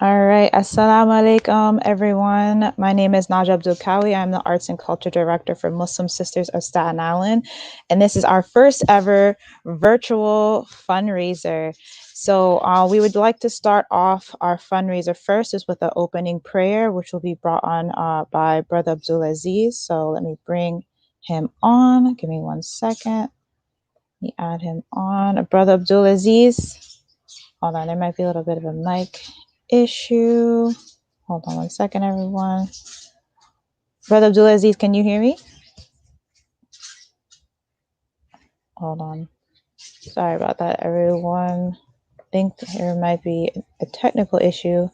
All right. Assalamu alaikum, everyone. My name is Najah Abdul-Qawiyy. I'm the Arts and Culture Director for Muslim Sisters of Staten Island. And this is our first ever virtual fundraiser. So we would like to start off our fundraiser first is with an opening prayer, which will be brought on by Brother Abdulaziz. So let me bring him on. Give me 1 second. Let me add him on. Brother Abdulaziz. Hold on, there might be a little bit of a mic issue. Hold on 1 second, everyone. Brother Abdulaziz, can you hear me? Hold on. Sorry about that, everyone. I think there might be a technical issue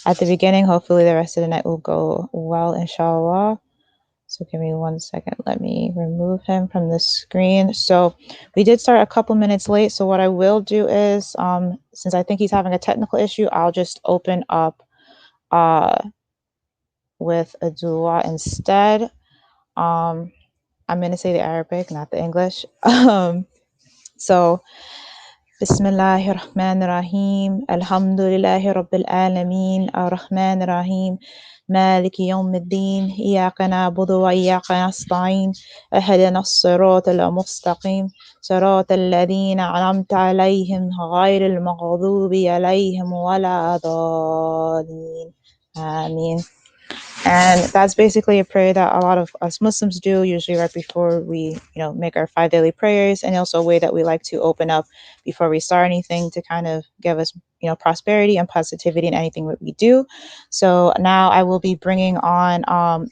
at the beginning. Hopefully the rest of the night will go well, inshallah. So give me 1 second. Let me remove him from the screen. So we did start a couple minutes late. So what I will do is, since I think he's having a technical issue, I'll just open up with a dua instead. I'm going to say the Arabic, not the English. So, Bismillahir Rahmanir Rahim. Alhamdulillahi Rabbil Alameen. Ar-Rahmanir Rahim. مالك يوم الدين إياك نعبد وإياك نستعين اهدنا الصراط المستقيم صراط الذين أنعمت عليهم غير المغضوب عليهم ولا ضالين آمين. And that's basically a prayer that a lot of us Muslims do, usually right before we, make our 5 daily prayers, and also a way that we like to open up before we start anything to kind of give us, prosperity and positivity in anything that we do. So now I will be bringing on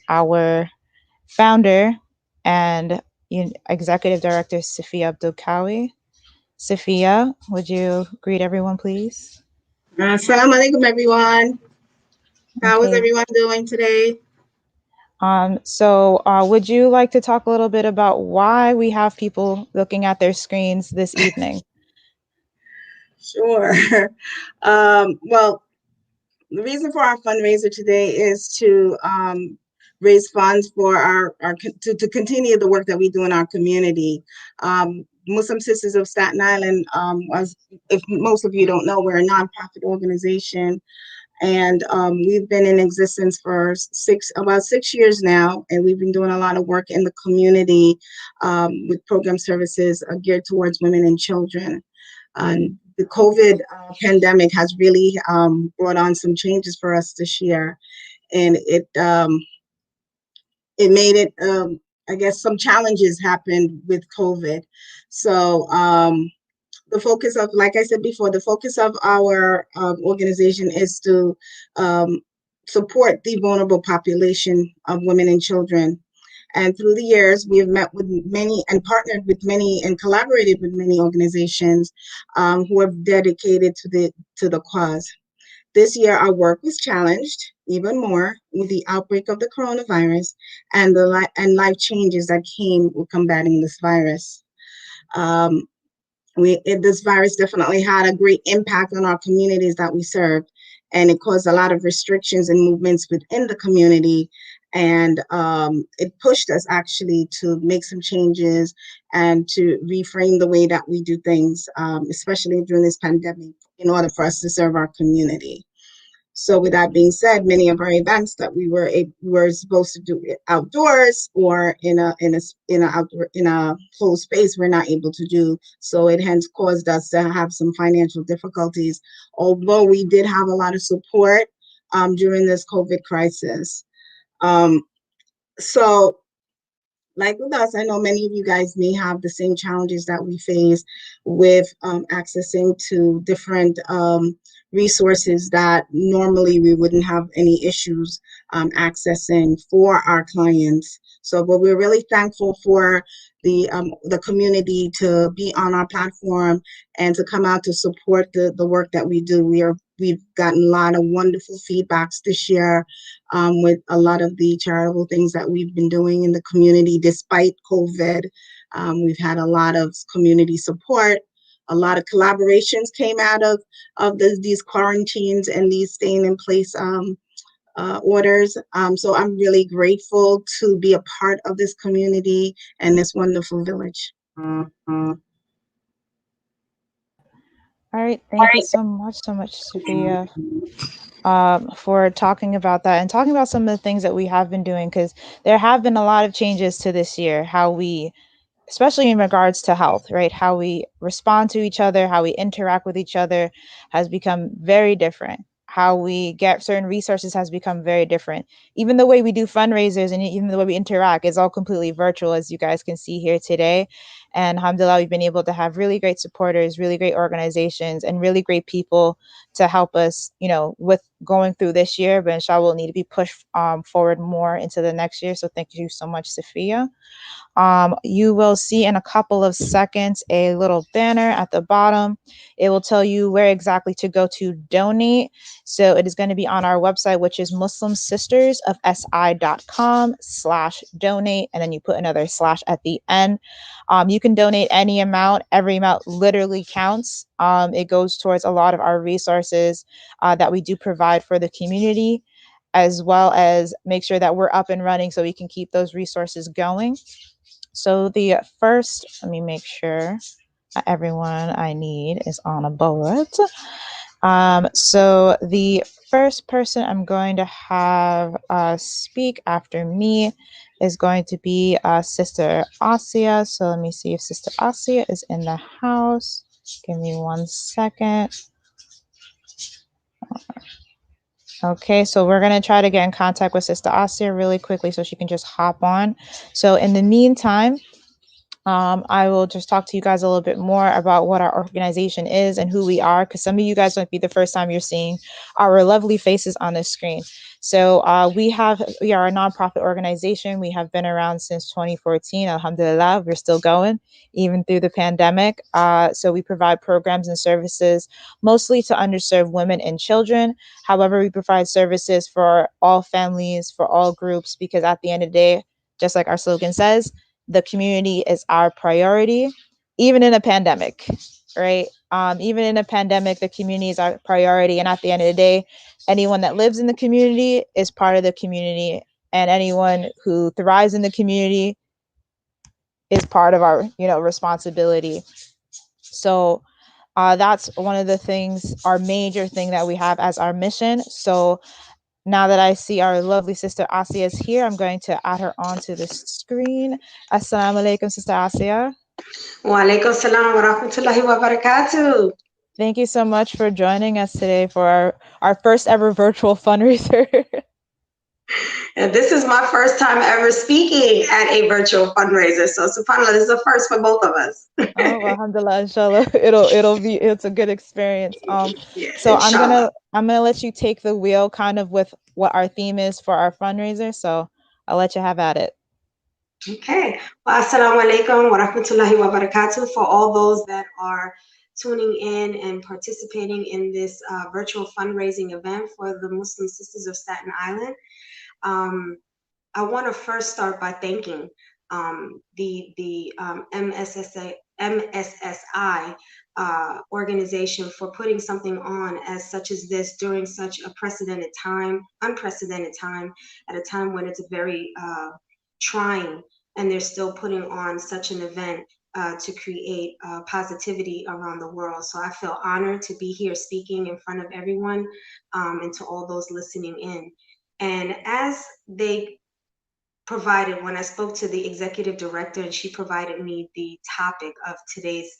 our founder and executive director, Safiya Abdul-Qawiyy. Safiya, would you greet everyone, please? Assalamu alaikum, everyone. How is Okay. everyone doing today? So would you like to talk a little bit about why we have people looking at their screens this evening? Sure. Well, the reason for our fundraiser today is to raise funds for to continue the work that we do in our community. Muslim Sisters of Staten Island, if most of you don't know, we're a nonprofit organization. And we've been in existence for about 6 years now, and we've been doing a lot of work in the community with program services geared towards women and children. The COVID pandemic has really brought on some changes for us this year, and it made it, I guess, some challenges happened with COVID. So the focus of, like I said before, the focus of our organization is to support the vulnerable population of women and children. And through the years, we have met with many and partnered with many and collaborated with many organizations who have dedicated to the cause. This year, our work was challenged even more with the outbreak of the coronavirus and life changes that came with combating this virus. This virus definitely had a great impact on our communities that we serve, and it caused a lot of restrictions and movements within the community. And it pushed us actually to make some changes and to reframe the way that we do things, especially during this pandemic, in order for us to serve our community. So with that being said, many of our events that we were supposed to do outdoors or in a closed space, we're not able to do. So it hence caused us to have some financial difficulties, although we did have a lot of support during this COVID crisis. So like with us, I know many of you guys may have the same challenges that we face with accessing to different resources that normally we wouldn't have any issues accessing for our clients. So, but we're really thankful for the community to be on our platform and to come out to support the work that we do. We've gotten a lot of wonderful feedbacks this year with a lot of the charitable things that we've been doing in the community despite COVID. We've had a lot of community support. A lot of collaborations came out of these quarantines and these staying in place orders. So I'm really grateful to be a part of this community and this wonderful village. All right, thank you so much, Safiya. for talking about that and talking about some of the things that we have been doing, because there have been a lot of changes to this year, how we, especially in regards to health, right? How we respond to each other, how we interact with each other has become very different. How we get certain resources has become very different. Even the way we do fundraisers and even the way we interact is all completely virtual, as you guys can see here today. And alhamdulillah, we've been able to have really great supporters, really great organizations, and really great people to help us, you know, with going through this year. But inshallah, we'll need to be pushed forward more into the next year. So thank you so much, Sophia. You will see in a couple of seconds a little banner at the bottom. It will tell you where exactly to go to donate. So it is going to be on our website, which is muslimsistersofsi.com/donate. And then you put another slash at the end. You can donate any amount. Every amount literally counts. It goes towards a lot of our resources that we do provide for the community, as well as make sure that we're up and running so we can keep those resources going. So the first, let me make sure everyone I need is on a bullet. So the first person I'm going to have speak after me is going to be Sister Asiya. So let me see if Sister Asiya is in the house. Give me 1 second. Okay, so we're going to try to get in contact with Sister Asiya really quickly so she can just hop on. So in the meantime, I will just talk to you guys a little bit more about what our organization is and who we are, because some of you guys might be the first time you're seeing our lovely faces on the screen. So we are a nonprofit organization. We have been around since 2014. Alhamdulillah, we're still going, even through the pandemic. So we provide programs and services mostly to underserved women and children. However, we provide services for all families, for all groups, because at the end of the day, just like our slogan says, the community is our priority, even in a pandemic, right? Even in a pandemic, the community is our priority. And at the end of the day, anyone that lives in the community is part of the community. And anyone who thrives in the community is part of our, responsibility. So that's one of the things, our major thing that we have as our mission. So now that I see our lovely Sister Asiya is here, I'm going to add her onto the screen. Assalamu alaikum, Sister Asiya. Wa alaikum salam wa rahmatullahi wa barakatuh. Thank you so much for joining us today for our first ever virtual fundraiser. And this is my first time ever speaking at a virtual fundraiser. So subhanAllah, this is a first for both of us. Oh, alhamdulillah, inshallah. It's a good experience. Yeah, So inshallah. I'm gonna let you take the wheel kind of with what our theme is for our fundraiser. So I'll let you have at it. Okay. Well, assalamu alaikum wa rahmatullahi wa barakatuh for all those that are tuning in and participating in this virtual fundraising event for the Muslim Sisters of Staten Island. I want to first start by thanking the MSSI organization for putting something on as such as this during such a unprecedented time, at a time when it's very trying, and they're still putting on such an event to create positivity around the world. So I feel honored to be here speaking in front of everyone and to all those listening in. And as they provided, when I spoke to the executive director and she provided me the topic of today's,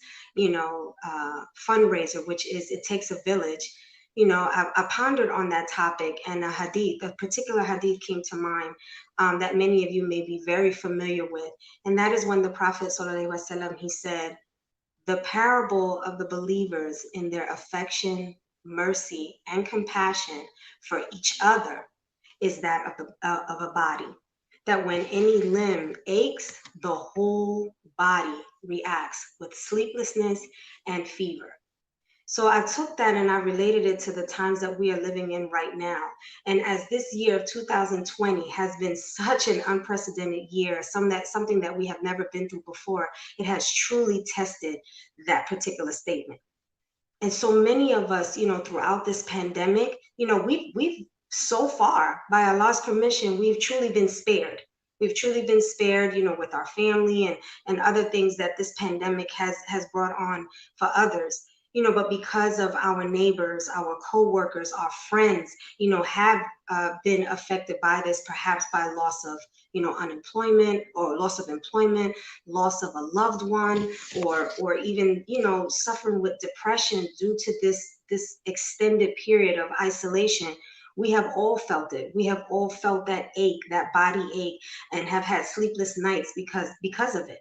fundraiser, which is It Takes a Village, I pondered on that topic, and a particular hadith came to mind that many of you may be very familiar with. And that is when the Prophet ﷺ, he said, the parable of the believers in their affection, mercy, and compassion for each other is that of a body. That when any limb aches, the whole body reacts with sleeplessness and fever. So I took that and I related it to the times that we are living in right now. And as this year of 2020 has been such an unprecedented year, something that we have never been through before, it has truly tested that particular statement. And so many of us, throughout this pandemic, we've so far, by Allah's permission, we've truly been spared. We've truly been spared, with our family and other things that this pandemic has brought on for others. but because of our neighbors, our co-workers, our friends, have been affected by this, perhaps by loss of, unemployment or loss of employment, loss of a loved one, or even, suffering with depression due to this extended period of isolation. We have all felt it. We have all felt that ache, that body ache, and have had sleepless nights because of it.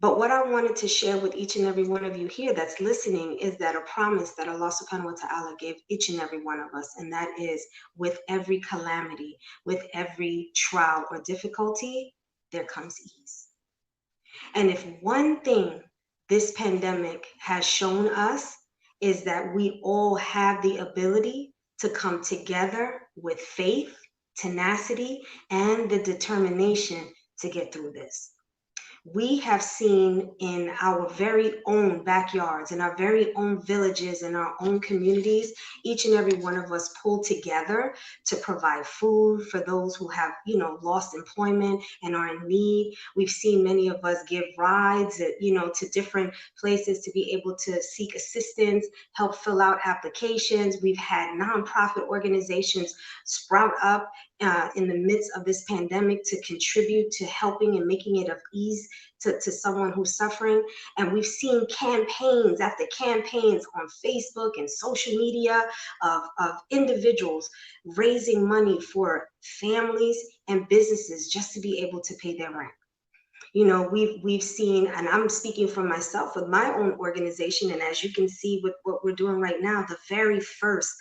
But what I wanted to share with each and every one of you here that's listening is that a promise that Allah subhanahu wa ta'ala gave each and every one of us, and that is, with every calamity, with every trial or difficulty, there comes ease. And if one thing this pandemic has shown us is that we all have the ability to come together with faith, tenacity, and the determination to get through this. We have seen in our very own backyards, in our very own villages, in our own communities, each and every one of us pull together to provide food for those who have, lost employment and are in need. We've seen many of us give rides, to different places to be able to seek assistance, help fill out applications. We've had nonprofit organizations sprout up in the midst of this pandemic to contribute to helping and making it of ease to someone who's suffering. And we've seen campaigns after campaigns on Facebook and social media of individuals raising money for families and businesses just to be able to pay their rent. We've seen, and I'm speaking for myself with my own organization, and as you can see with what we're doing right now, the very first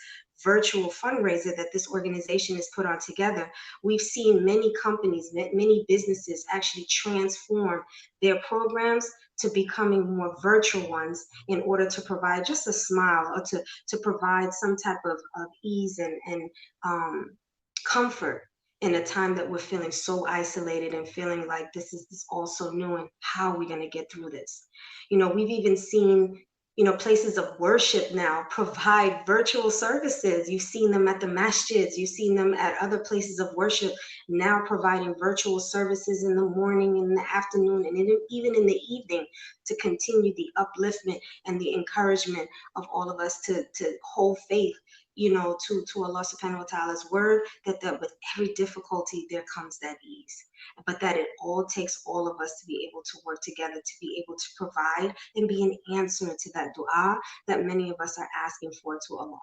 virtual fundraiser that this organization has put on together, we've seen many companies, many businesses actually transform their programs to becoming more virtual ones in order to provide just a smile, or to provide some type of ease and comfort in a time that we're feeling so isolated and feeling like this is all so new, and how are we going to get through this? We've even seen places of worship now provide virtual services. You've seen them at the masjids, you've seen them at other places of worship now providing virtual services in the morning, in the afternoon, and even in the evening, to continue the upliftment and the encouragement of all of us to hold faith, to Allah subhanahu wa ta'ala's word, that with every difficulty there comes that ease. But that it all takes all of us to be able to work together, to be able to provide and be an answer to that dua that many of us are asking for to Allah.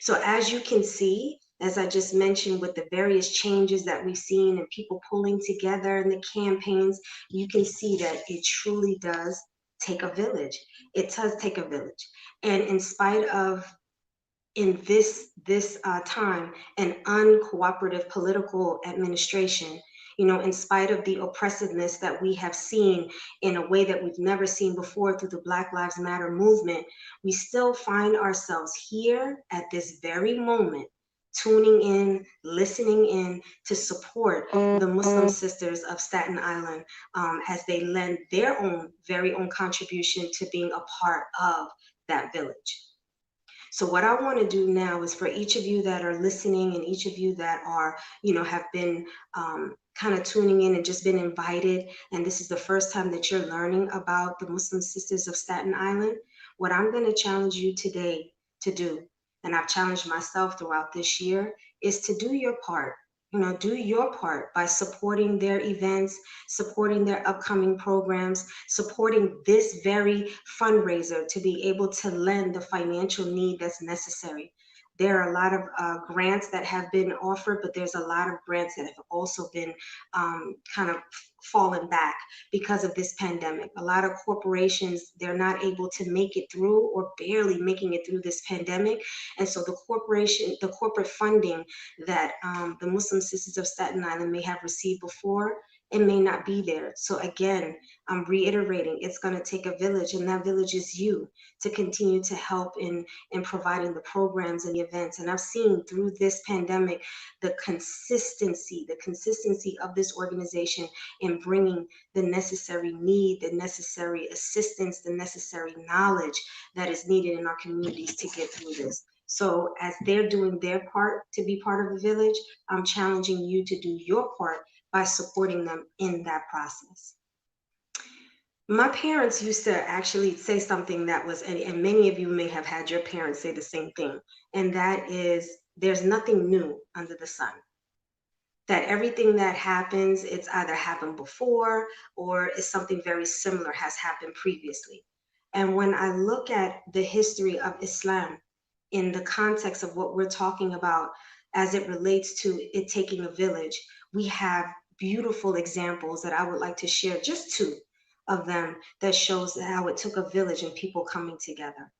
So as you can see, as I just mentioned, with the various changes that we've seen and people pulling together in the campaigns, you can see that it truly does take a village. It does take a village. And in spite of, in this time, an uncooperative political administration, in spite of the oppressiveness that we have seen in a way that we've never seen before through the Black Lives Matter movement, we still find ourselves here at this very moment, tuning in, listening in to support the Muslim Sisters of Staten Island as they lend their very own contribution to being a part of that village. So what I want to do now is, for each of you that are listening, and each of you that are, have been kind of tuning in and just been invited, and this is the first time that you're learning about the Muslim Sisters of Staten Island, what I'm going to challenge you today to do, and I've challenged myself throughout this year, is to do your part. Do your part by supporting their events, supporting their upcoming programs, supporting this very fundraiser to be able to lend the financial need that's necessary. There are a lot of grants that have been offered, but there's a lot of grants that have also been kind of fallen back because of this pandemic. A lot of corporations, they're not able to make it through, or barely making it through this pandemic. And so the corporate funding that the Muslim Sisters of Staten Island may have received before, it may not be there. So again, I'm reiterating, it's going to take a village, and that village is you, to continue to help in providing the programs and the events. And I've seen through this pandemic the consistency of this organization in bringing the necessary need, the necessary assistance, the necessary knowledge that is needed in our communities to get through this. So as they're doing their part to be part of the village, I'm challenging you to do your part by supporting them in that process. My parents used to actually say something that was, and many of you may have had your parents say the same thing, and that is, there's nothing new under the sun. That everything that happens, it's either happened before or is something very similar has happened previously. And when I look at the history of Islam in the context of what we're talking about as it relates to it taking a village, we have beautiful examples that I would like to share, just two of them, that shows how it took a village and people coming together.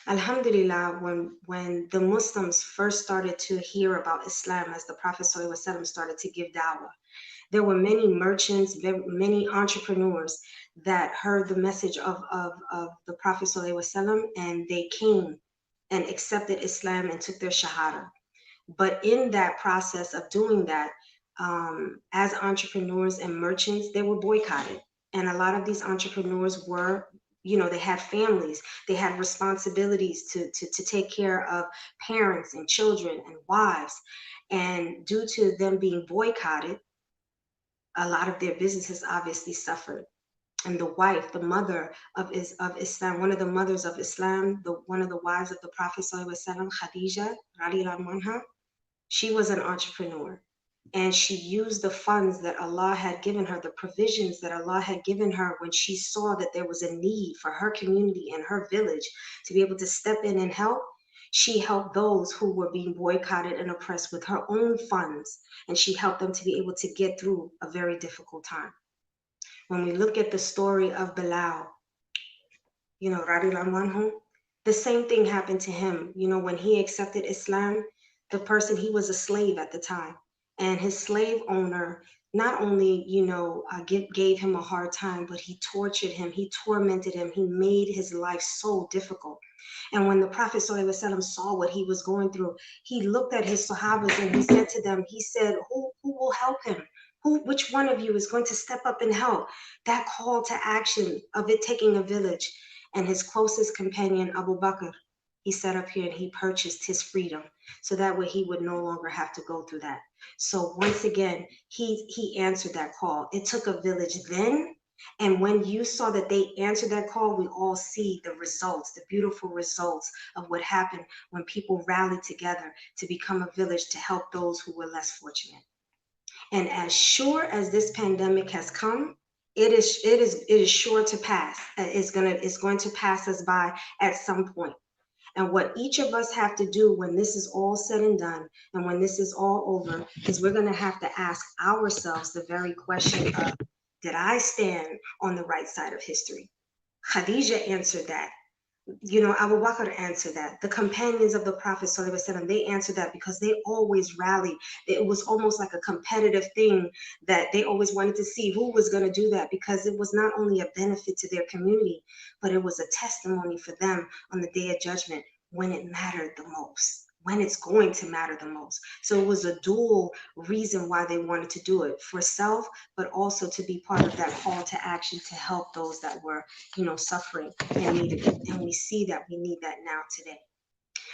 Alhamdulillah, when the Muslims first started to hear about Islam as the Prophet ﷺ started to give dawah, there were many merchants, many entrepreneurs that heard the message of the Prophet ﷺ, and they came and accepted Islam and took their shahada. But in that process of doing that, as entrepreneurs and merchants, they were boycotted. And a lot of these entrepreneurs were, they had families, they had responsibilities to take care of parents and children and wives. And due to them being boycotted, a lot of their businesses obviously suffered. And the wife, the mother of Islam, one of the mothers of Islam, one of the wives of the Prophet ﷺ, Khadija, radiallahu anha, she was an entrepreneur, and she used the funds that Allah had given her, the provisions that Allah had given her, when she saw that there was a need for her community and her village to be able to step in and help. She helped those who were being boycotted and oppressed with her own funds, and she helped them to be able to get through a very difficult time. When we look at the story of Bilal, radiallahu anhu, the same thing happened to him. When he accepted Islam, he was a slave at the time. And his slave owner not only, gave him a hard time, but he tortured him, he tormented him, he made his life so difficult. And when the Prophet ﷺ saw what he was going through, he looked at his Sahabas and he said to them, he said, who will help him? Which one of you is going to step up and help? That call to action of it taking a village. And his closest companion, Abu Bakr, he sat up here and he purchased his freedom. So that way he would no longer have to go through that. So once again, he answered that call. It took a village then. And when you saw that they answered that call, we all see the results, the beautiful results of what happened when people rallied together to become a village to help those who were less fortunate. And as sure as this pandemic has come, it is sure to pass. It's going to pass us by at some point. And what each of us have to do when this is all said and done, and when this is all over, is we're going to have to ask ourselves the very question of, did I stand on the right side of history? Khadija answered that. Abu Bakr answered that. The companions of the Prophet ﷺ, they answered that because they always rallied. It was almost like a competitive thing that they always wanted to see who was going to do that, because it was not only a benefit to their community, but it was a testimony for them on the day of judgment when it mattered the most, when it's going to matter the most. So it was a dual reason why they wanted to do it, for self, but also to be part of that call to action to help those that were, suffering and needed it. And we see that we need that now today.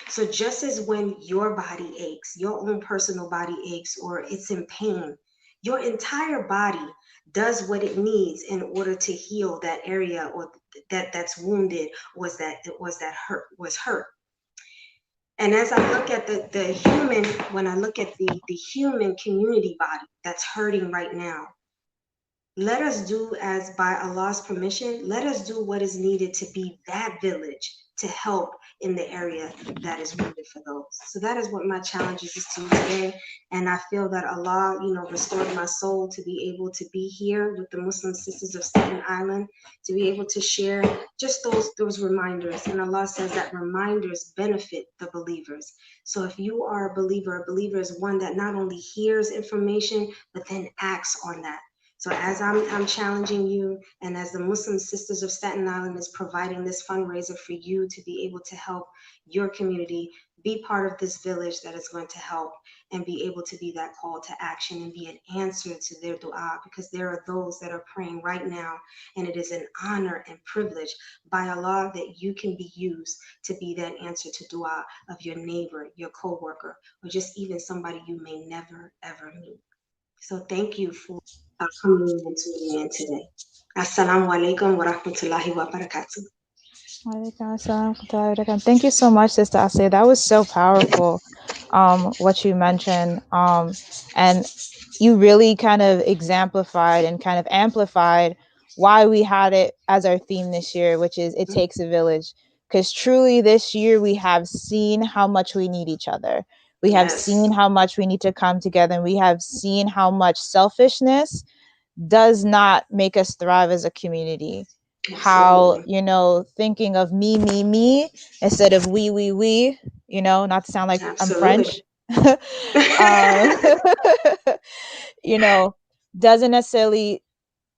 So just as when your body aches, your own personal body aches, or it's in pain, your entire body does what it needs in order to heal that area, or that's wounded, was hurt. And as I look at the human, when I look at the human community body that's hurting right now, let us do, as by Allah's permission, let us do what is needed to be that village to help in the area that is wounded for those. So that is what my challenge is to you today. And I feel that Allah, restored my soul to be able to be here with the Muslim Sisters of Staten Island, to be able to share just those reminders. And Allah says that reminders benefit the believers. So if you are a believer is one that not only hears information, but then acts on that. So as I'm challenging you, and as the Muslim Sisters of Staten Island is providing this fundraiser for you to be able to help your community, be part of this village that is going to help, and be able to be that call to action and be an answer to their dua, because there are those that are praying right now, and it is an honor and privilege by Allah that you can be used to be that answer to dua of your neighbor, your coworker, or just even somebody you may never ever meet. So thank you for coming in and tuning in today. Assalamu alaikum wa rahmatullahi wa barakatuh. Thank you so much, Sister Asiya. That was so powerful, what you mentioned. And you really kind of exemplified and kind of amplified why we had it as our theme this year, which is it takes a village. Because truly this year we have seen how much we need each other. We have seen how much we need to come together, and we have seen how much selfishness does not make us thrive as a community. How, thinking of me instead of we, not to sound like I'm French, doesn't necessarily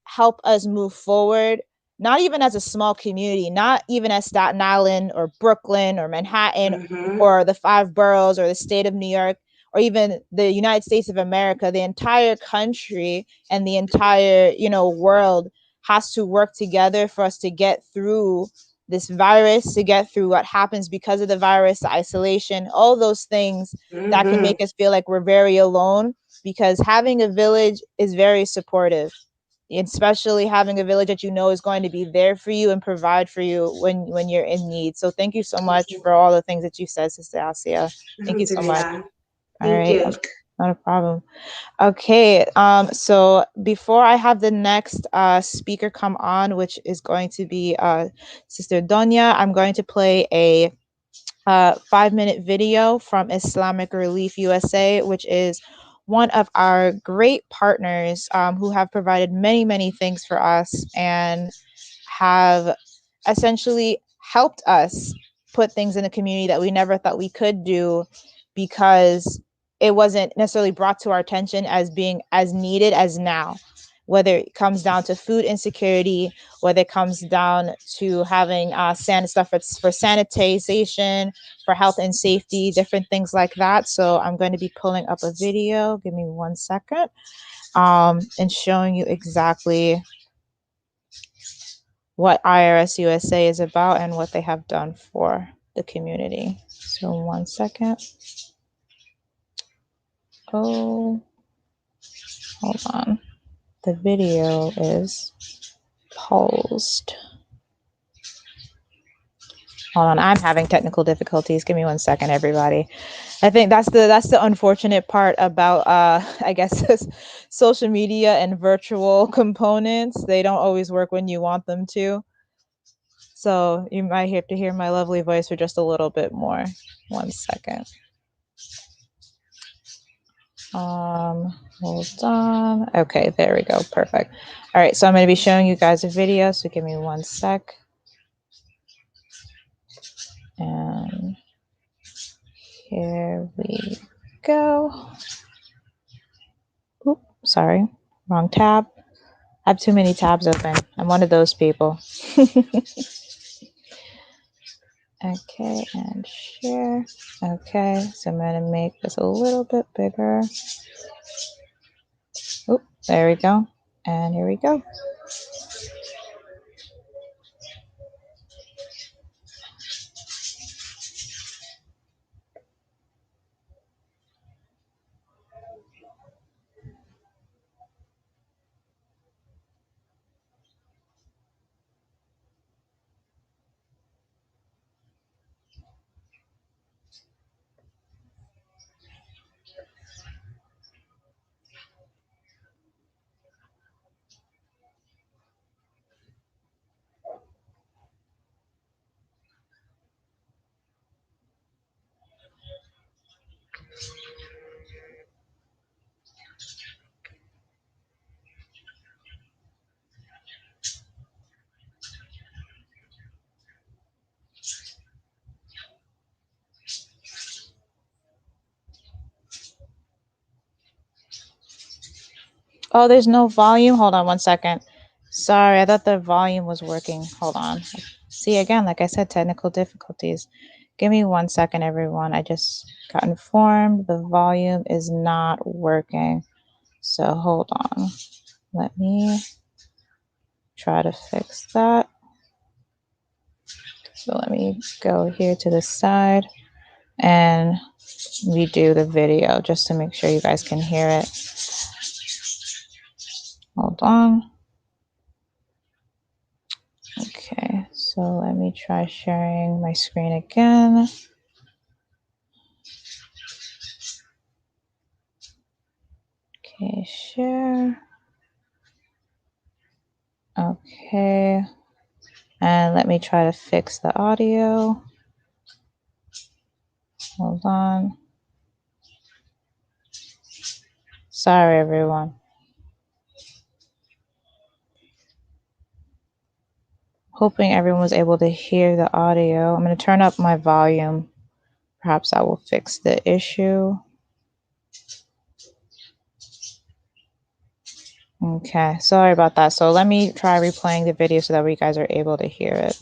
help us move forward, not even as a small community, not even as Staten Island or Brooklyn or Manhattan or the 5 boroughs or the state of New York or even the United States of America. The entire country and the entire, world has to work together for us to get through this virus, to get through what happens because of the virus, the isolation, all those things that can make us feel like we're very alone, because having a village is very supportive, especially having a village that is going to be there for you and provide for you when you're in need. So thank you so much for all the things that you said, Sister Asiya. Thank you so much. All right, not a problem. Okay, so before I have the next speaker come on, which is going to be Sister Donia, I'm going to play a 5-minute video from Islamic Relief USA, which is one of our great partners who have provided many, many things for us and have essentially helped us put things in the community that we never thought we could do, because it wasn't necessarily brought to our attention as being as needed as now. Whether it comes down to food insecurity, whether it comes down to having stuff for sanitization, for health and safety, different things like that. So I'm going to be pulling up a video. Give me 1 second. And showing you exactly what IRS USA is about and what they have done for the community. So 1 second. Oh, hold on. The video is paused. Hold on, I'm having technical difficulties. Give me 1 second, everybody. I think that's the unfortunate part about I guess social media and virtual components. They don't always work when you want them to. So you might have to hear my lovely voice for just a little bit more. 1 second. Hold on. Okay, there we go. Perfect. All right, so I'm going to be showing you guys a video, so give me 1 sec. And here we go. Oop, sorry, wrong tab. I have too many tabs open. I'm one of those people. Okay, and share. Okay, so I'm going to make this a little bit bigger. Oop, there we go. And here we go. Oh, there's no volume. Hold on 1 second. Sorry, I thought the volume was working. Hold on. See, again, like I said, technical difficulties. Give me 1 second, everyone. I just got informed the volume is not working. So hold on. Let me try to fix that. So let me go here to the side and redo the video just to make sure you guys can hear it. Hold on. Okay, so let me try sharing my screen again. Okay, share. Okay, and let me try to fix the audio. Hold on. Sorry, everyone. Hoping everyone was able to hear the audio. I'm going to turn up my volume. Perhaps that will fix the issue. Okay, sorry about that. So let me try replaying the video so that you guys are able to hear it.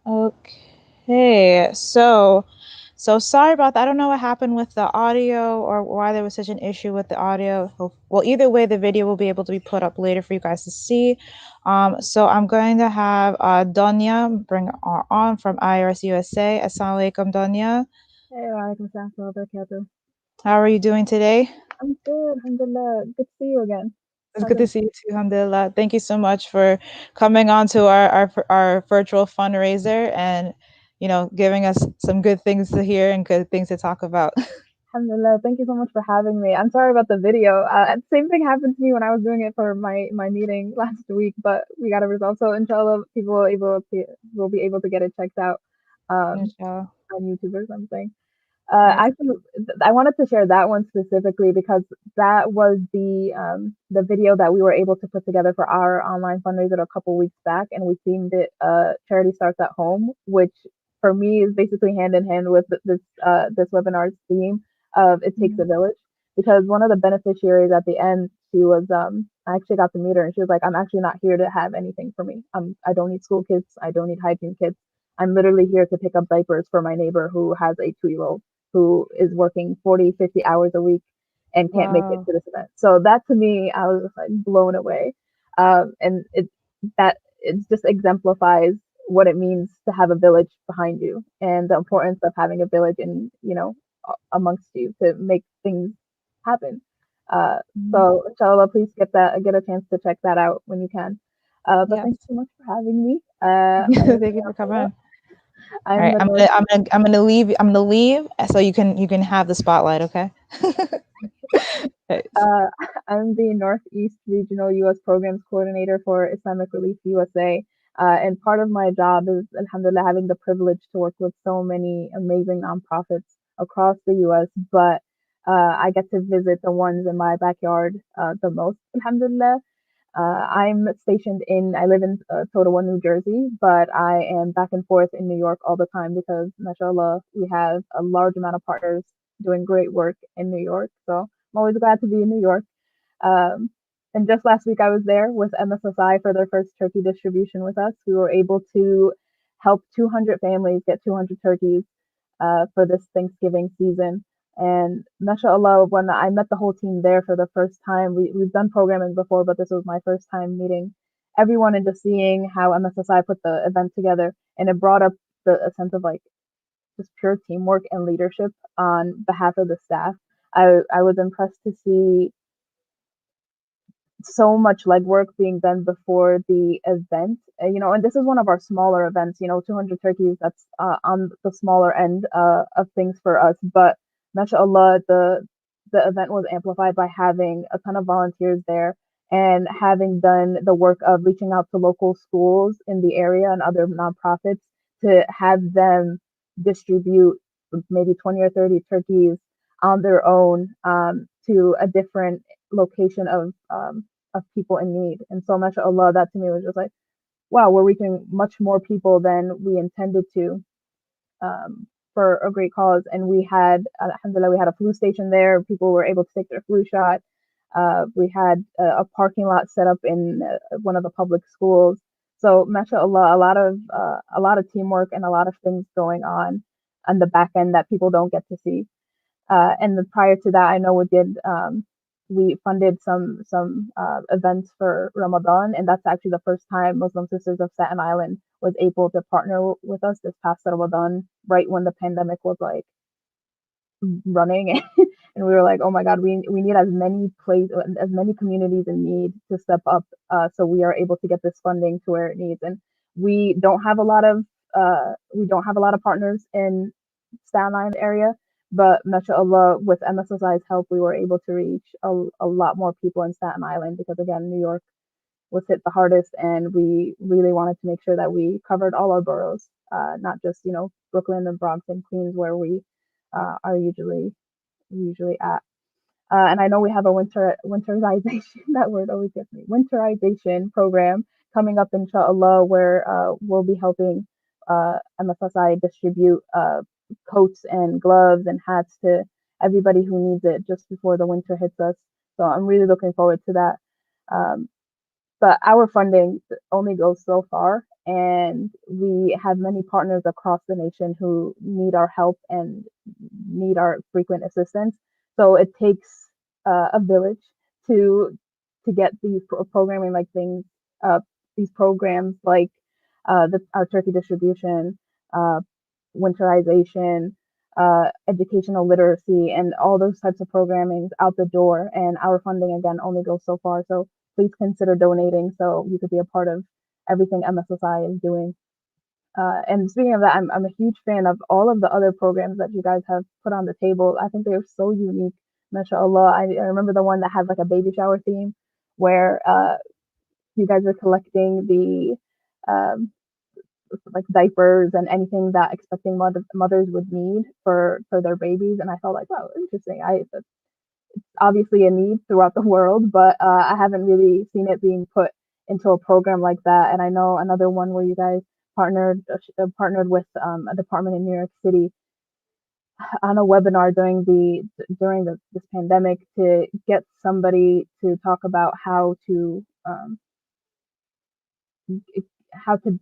Okay, so sorry about that. I don't know what happened with the audio or why there was such an issue with the audio. Well, either way, the video will be able to be put up later for you guys to see. So I'm going to have Donia bring on from IRS USA. Assalamu alaikum, Donia. Hey, walaikum assalam wa barakatuh. How are you doing today? I'm good, alhamdulillah. Good to see you again. It's good to see you too, alhamdulillah. Thank you so much for coming on to our virtual fundraiser and, you know, giving us some good things to hear and good things to talk about. Alhamdulillah. Thank you so much for having me. I'm sorry about the video. Same thing happened to me when I was doing it for my meeting last week, but we got a result. So inshallah, people will be able to get it checked out Inshallah. on YouTube or something. Yes. Actually, I wanted to share that one specifically because that was the video that we were able to put together for our online fundraiser a couple weeks back, and we themed it "Charity Starts at Home," which for me is basically hand in hand with this webinar's theme of "It Takes a Village." Because one of the beneficiaries at the end, she was I actually got to meet her, and she was like, "I'm actually not here to have anything for me. I don't need school kids. I don't need hygiene kits. I'm literally here to pick up diapers for my neighbor who has a 2-year-old." Who is working 40, 50 hours a week and can't make it Wow. to this event. So that to me, I was just like blown away. And it just exemplifies what it means to have a village behind you and the importance of having a village in, amongst you to make things happen. So inshallah, please get a chance to check that out when you can. But Yes. thank you so much for having me. Thank you for coming on. All I'm right, the North. I'm gonna leave. I'm gonna leave so you can have the spotlight. Okay. Okay. Uh, I'm the Northeast Regional U.S. Programs Coordinator for Islamic Relief USA. And part of my job is, alhamdulillah, having the privilege to work with so many amazing nonprofits across the U.S. But I get to visit the ones in my backyard the most, alhamdulillah. I live in Totowa, New Jersey, but I am back and forth in New York all the time because, mashallah, we have a large amount of partners doing great work in New York. So I'm always glad to be in New York. Um, and just last week, I was there with MSSI for their first turkey distribution with us. We were able to help 200 families get 200 turkeys for this Thanksgiving season. And mashallah, when I met the whole team there for the first time, we've done programming before, but this was my first time meeting everyone and just seeing how MSSI put the event together. And it brought up a sense of like just pure teamwork and leadership on behalf of the staff. I was impressed to see so much legwork being done before the event. And this is one of our smaller events. 200 turkeys. That's on the smaller end of things for us. But mashallah, the event was amplified by having a ton of volunteers there and having done the work of reaching out to local schools in the area and other nonprofits to have them distribute maybe 20 or 30 turkeys on their own to a different location of people in need. And so mashallah, that to me was just like, wow, we're reaching much more people than we intended to for a great cause. And we had, alhamdulillah, we had a flu station there. People were able to take their flu shot. We had a parking lot set up in one of the public schools. So mashallah, a lot of teamwork and a lot of things going on the back end that people don't get to see. And then prior to that, I know we funded some events for Ramadan, and that's actually the first time Muslim Sisters of Staten Island was able to partner with us this past Ramadan, right when the pandemic was like running, and we were like, oh my God, we need as many communities in need to step up, so we are able to get this funding to where it needs. And we don't have a lot of partners in Staten Island area, but mashallah, with MSSI's help, we were able to reach a lot more people in Staten Island because, again, New York was hit the hardest, and we really wanted to make sure that we covered all our boroughs, not just Brooklyn and Bronx and Queens where we are usually at. And I know we have a winterization that word always gets me winterization program coming up inshallah where we'll be helping MFSI distribute coats and gloves and hats to everybody who needs it just before the winter hits us. So I'm really looking forward to that. Um, but our funding only goes so far, and we have many partners across the nation who need our help and need our frequent assistance. So it takes a village to get these programming like things, these programs like our turkey distribution, uh, winterization, educational literacy, and all those types of programming out the door. And our funding again only goes so far. So please consider donating so you could be a part of everything MSSI is doing. And speaking of that, I'm a huge fan of all of the other programs that you guys have put on the table. I think they're so unique. MashaAllah. I remember the one that had like a baby shower theme where you guys are collecting the like diapers and anything that expecting mothers would need for their babies. And I felt like, wow, interesting. It's obviously a need throughout the world, but I haven't really seen it being put into a program like that. And I know another one where you guys partnered with a department in New York City on a webinar during this pandemic to get somebody to talk about how to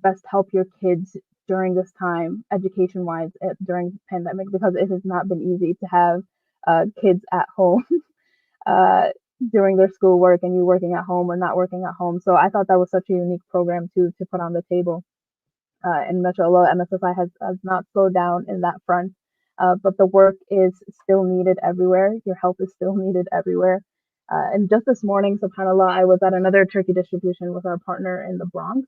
best help your kids during this time, education wise, during the pandemic, because it has not been easy to have kids at home uh, during their schoolwork and you working at home or not working at home. So I thought that was such a unique program to put on the table. And mashallah, MSSI has not slowed down in that front. But the work is still needed everywhere. Your help is still needed everywhere. And just this morning, subhanAllah, I was at another turkey distribution with our partner in the Bronx.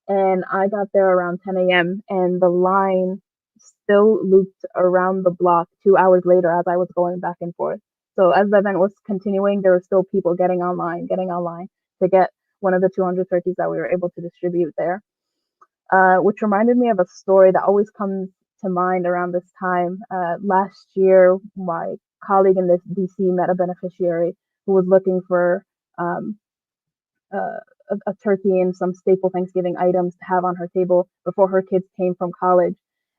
And I got there around 10 a.m. and the line still looped around the block 2 hours later as I was going back and forth. So as the event was continuing, there were still people getting online to get one of the 200 turkeys that we were able to distribute there. Which reminded me of a story that always comes to mind around this time. Last year, my colleague in this DC met a beneficiary who was looking for um, a turkey and some staple Thanksgiving items to have on her table before her kids came from college.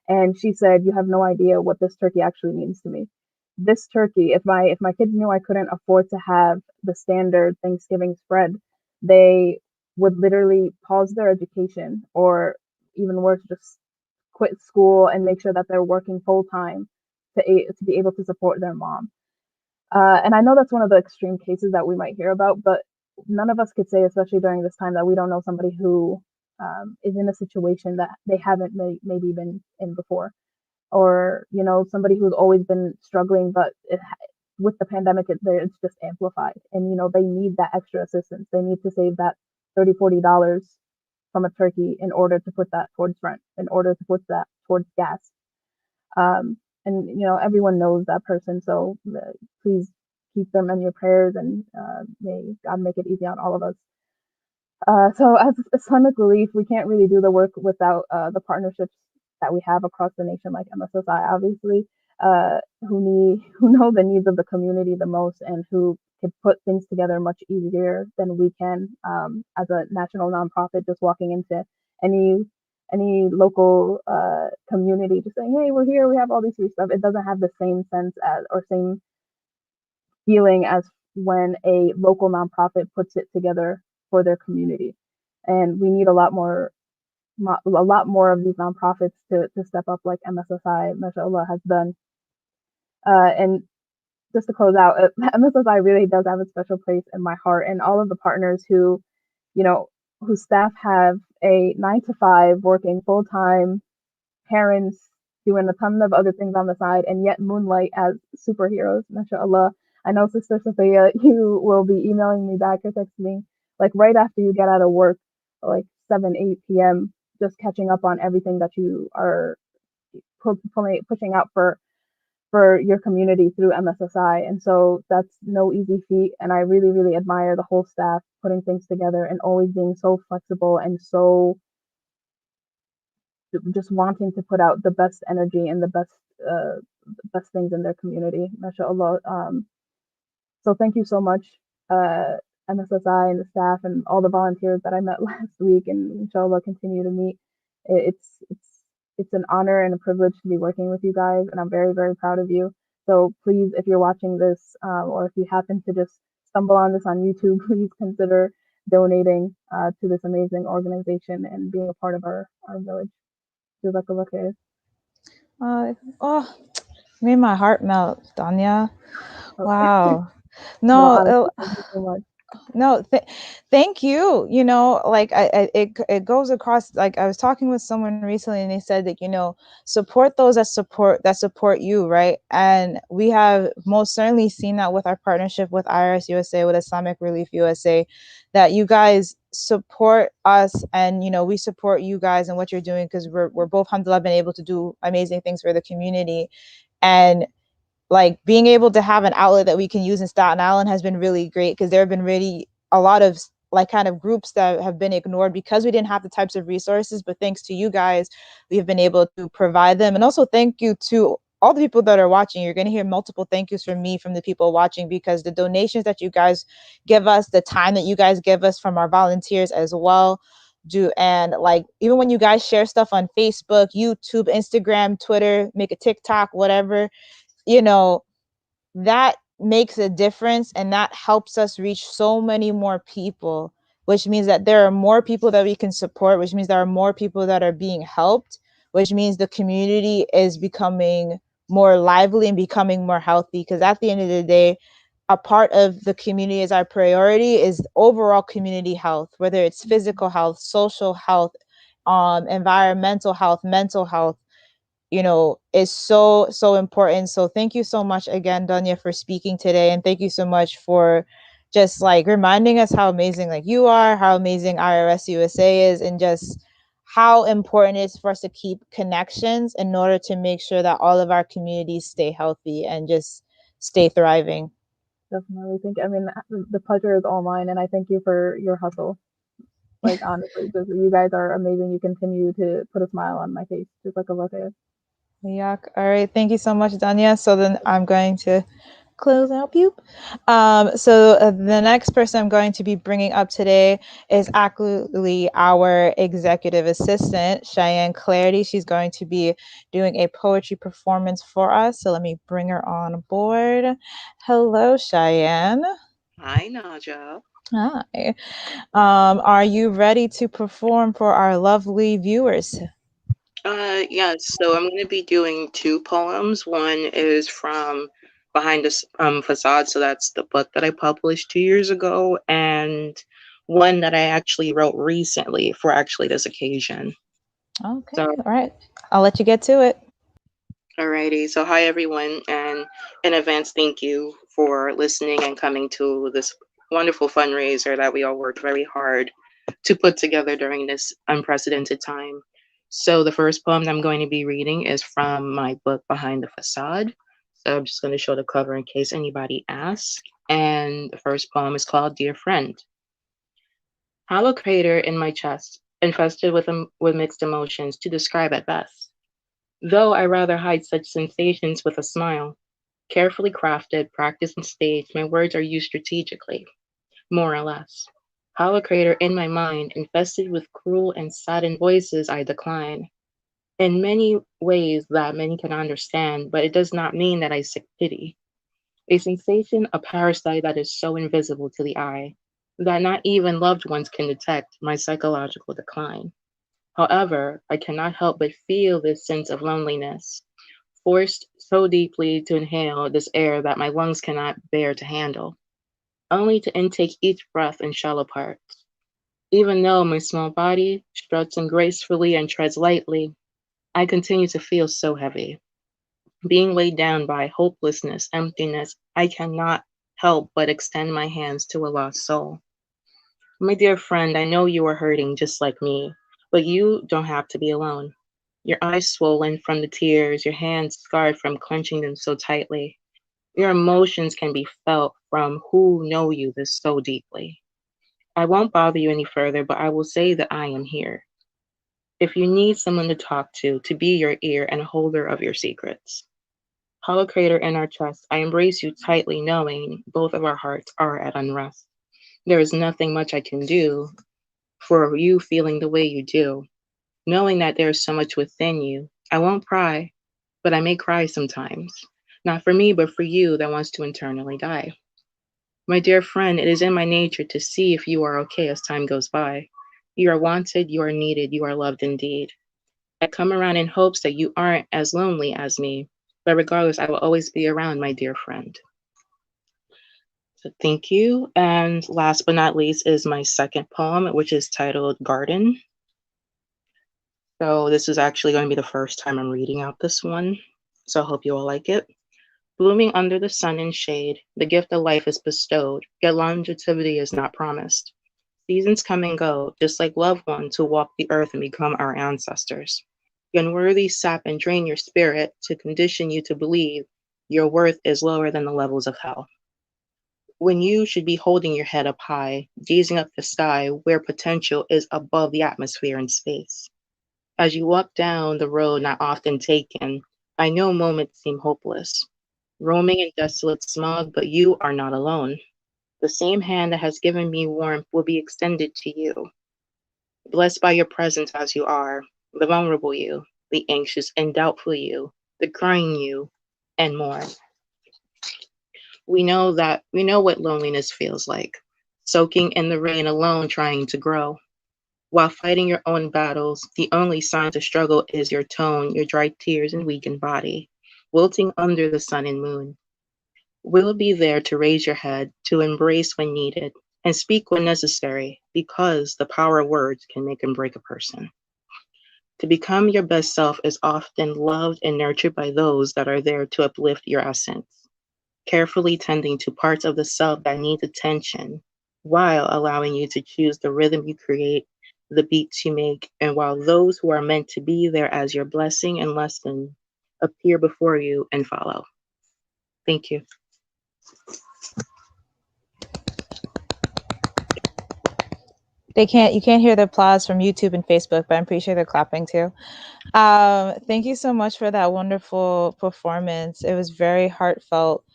And she said, "You have no idea what this turkey actually means to me. This turkey, if my kids knew I couldn't afford to have the standard Thanksgiving spread, they would literally pause their education, or even worse, just quit school and make sure that they're working full time to be able to support their mom." And I know that's one of the extreme cases that we might hear about, but none of us could say, especially during this time, that we don't know somebody who is in a situation that they haven't maybe been in before, or somebody who's always been struggling, but with the pandemic, it's just amplified, and they need that extra assistance. They need to save that $30-40 from a turkey in order to put that towards rent, in order to put that towards gas. And everyone knows that person, so please keep them in your prayers, and may God make it easy on all of us. So as Islamic Relief, we can't really do the work without the partnerships that we have across the nation, like MSSI, obviously, who know the needs of the community the most, and who can put things together much easier than we can as a national nonprofit, just walking into any local community, just saying, "Hey, we're here. We have all these free stuff." It doesn't have the same sense as, or same feeling as, when a local nonprofit puts it together for their community. And we need a lot more of these nonprofits to step up, like MSSI, mashallah, has done. And just to close out, MSSI really does have a special place in my heart, and all of the partners whose staff have a 9 to 5 working full time, parents doing a ton of other things on the side, and yet moonlight as superheroes, mashallah. I know, Sister Sophia, you will be emailing me back or texting me, like right after you get out of work, like 7-8 p.m., just catching up on everything that you are pushing out for your community through MSSI. And so that's no easy feat. And I really, really admire the whole staff putting things together and always being so flexible and so just wanting to put out the best energy and the best things in their community, mashallah. So thank you so much, MSSI and the staff and all the volunteers that I met last week, and inshallah continue to meet. It's an honor and a privilege to be working with you guys, and I'm very, very proud of you. So please, if you're watching this, or if you happen to just stumble on this on YouTube, please consider donating to this amazing organization and being a part of our village. Jazakallah khair. Made my heart melt, Donia. Okay. Wow. No, honestly, thank you so much. No, thank you. Like it goes across. Like, I was talking with someone recently, and they said that support those that support you, right? And we have most certainly seen that with our partnership with IRS USA, with Islamic Relief USA, that you guys support us, and we support you guys and what you're doing, because we're both, alhamdulillah, been able to do amazing things for the community. And like, being able to have an outlet that we can use in Staten Island has been really great, because there have been really a lot of like kind of groups that have been ignored because we didn't have the types of resources. But thanks to you guys, we've been able to provide them. And also thank you to all the people that are watching. You're going to hear multiple thank yous from me, from the people watching, because the donations that you guys give us, the time that you guys give us from our volunteers as well, and like, even when you guys share stuff on Facebook, YouTube, Instagram, Twitter, make a TikTok, whatever, that makes a difference, and that helps us reach so many more people, which means that there are more people that we can support, which means there are more people that are being helped, which means the community is becoming more lively and becoming more healthy. Because at the end of the day, a part of the community is our priority is overall community health, whether it's physical health, social health, environmental health, mental health, is so important. So thank you so much again, Donia, for speaking today. And thank you so much for just like reminding us how amazing like you are, how amazing IRS USA is, and just how important it is for us to keep connections in order to make sure that all of our communities stay healthy and just stay thriving. Definitely. I mean, the pleasure is all mine, and I thank you for your hustle. Like, honestly, you guys are amazing. You continue to put a smile on my face, just like a rocket. Yuck. All right. Thank you so much, Donia. So then I'm going to close out. So the next person I'm going to be bringing up today is actually our executive assistant, Cheyenne Clarity. She's going to be doing a poetry performance for us. So let me bring her on board. Hello, Cheyenne. Hi, Najah. Hi. Are you ready to perform for our lovely viewers? Yes, so I'm going to be doing two poems. One is from Behind the Facade, so that's the book that I published 2 years ago, and one that I actually wrote recently for actually this occasion. Okay, So, all right. I'll let you get to it. Alrighty, so hi everyone, and in advance, thank you for listening and coming to this wonderful fundraiser that we all worked very hard to put together during this unprecedented time. So the first poem that I'm going to be reading is from my book, Behind the Facade. So I'm just going to show the cover in case anybody asks. And the first poem is called Dear Friend. Hollow crater in my chest, infested with mixed emotions to describe at best. Though I rather hide such sensations with a smile. Carefully crafted, practiced and staged, my words are used strategically, more or less. Hollow crater in my mind, infested with cruel and saddened voices I decline. In many ways that many can understand, but it does not mean that I seek pity. A sensation, a parasite that is so invisible to the eye, that not even loved ones can detect my psychological decline. However, I cannot help but feel this sense of loneliness, forced so deeply to inhale this air that my lungs cannot bear to handle, only to intake each breath in shallow parts. Even though my small body struts ungracefully and treads lightly, I continue to feel so heavy. Being weighed down by hopelessness, emptiness, I cannot help but extend my hands to a lost soul. My dear friend, I know you are hurting just like me, but you don't have to be alone. Your eyes swollen from the tears, your hands scarred from clenching them so tightly. Your emotions can be felt from who know you this so deeply. I won't bother you any further, but I will say that I am here. If you need someone to be your ear and holder of your secrets. Hollow crater in our chest, I embrace you tightly, knowing both of our hearts are at unrest. There is nothing much I can do for you feeling the way you do, knowing that there is so much within you. I won't cry, but I may cry sometimes. Not for me, but for you that wants to internally die. My dear friend, it is in my nature to see if you are okay as time goes by. You are wanted, you are needed, you are loved indeed. I come around in hopes that you aren't as lonely as me, but regardless, I will always be around, my dear friend. So thank you. And last but not least is my second poem, which is titled Garden. So this is actually going to be the first time I'm reading out this one. So I hope you all like it. Blooming under the sun and shade, the gift of life is bestowed, yet longevity is not promised. Seasons come and go, just like loved ones who walk the earth and become our ancestors. The unworthy sap and drain your spirit to condition you to believe your worth is lower than the levels of hell. When you should be holding your head up high, gazing up the sky where potential is above the atmosphere and space. As you walk down the road not often taken, I know moments seem hopeless. Roaming in desolate smog, but you are not alone. The same hand that has given me warmth will be extended to you. Blessed by your presence as you are, the vulnerable you, the anxious and doubtful you, the crying you, and more. We know what loneliness feels like, soaking in the rain alone trying to grow. While fighting your own battles, the only sign to struggle is your tone, your dry tears and weakened body, wilting under the sun and moon. We'll be there to raise your head, to embrace when needed, and speak when necessary, because the power of words can make and break a person. To become your best self is often loved and nurtured by those that are there to uplift your essence, carefully tending to parts of the self that need attention, while allowing you to choose the rhythm you create the beats you make, and while those who are meant to be there as your blessing and lesson appear before you and follow. Thank you. You can't hear the applause from YouTube and Facebook, but I'm pretty sure they're clapping too. Thank you so much for that wonderful performance. It was very heartfelt.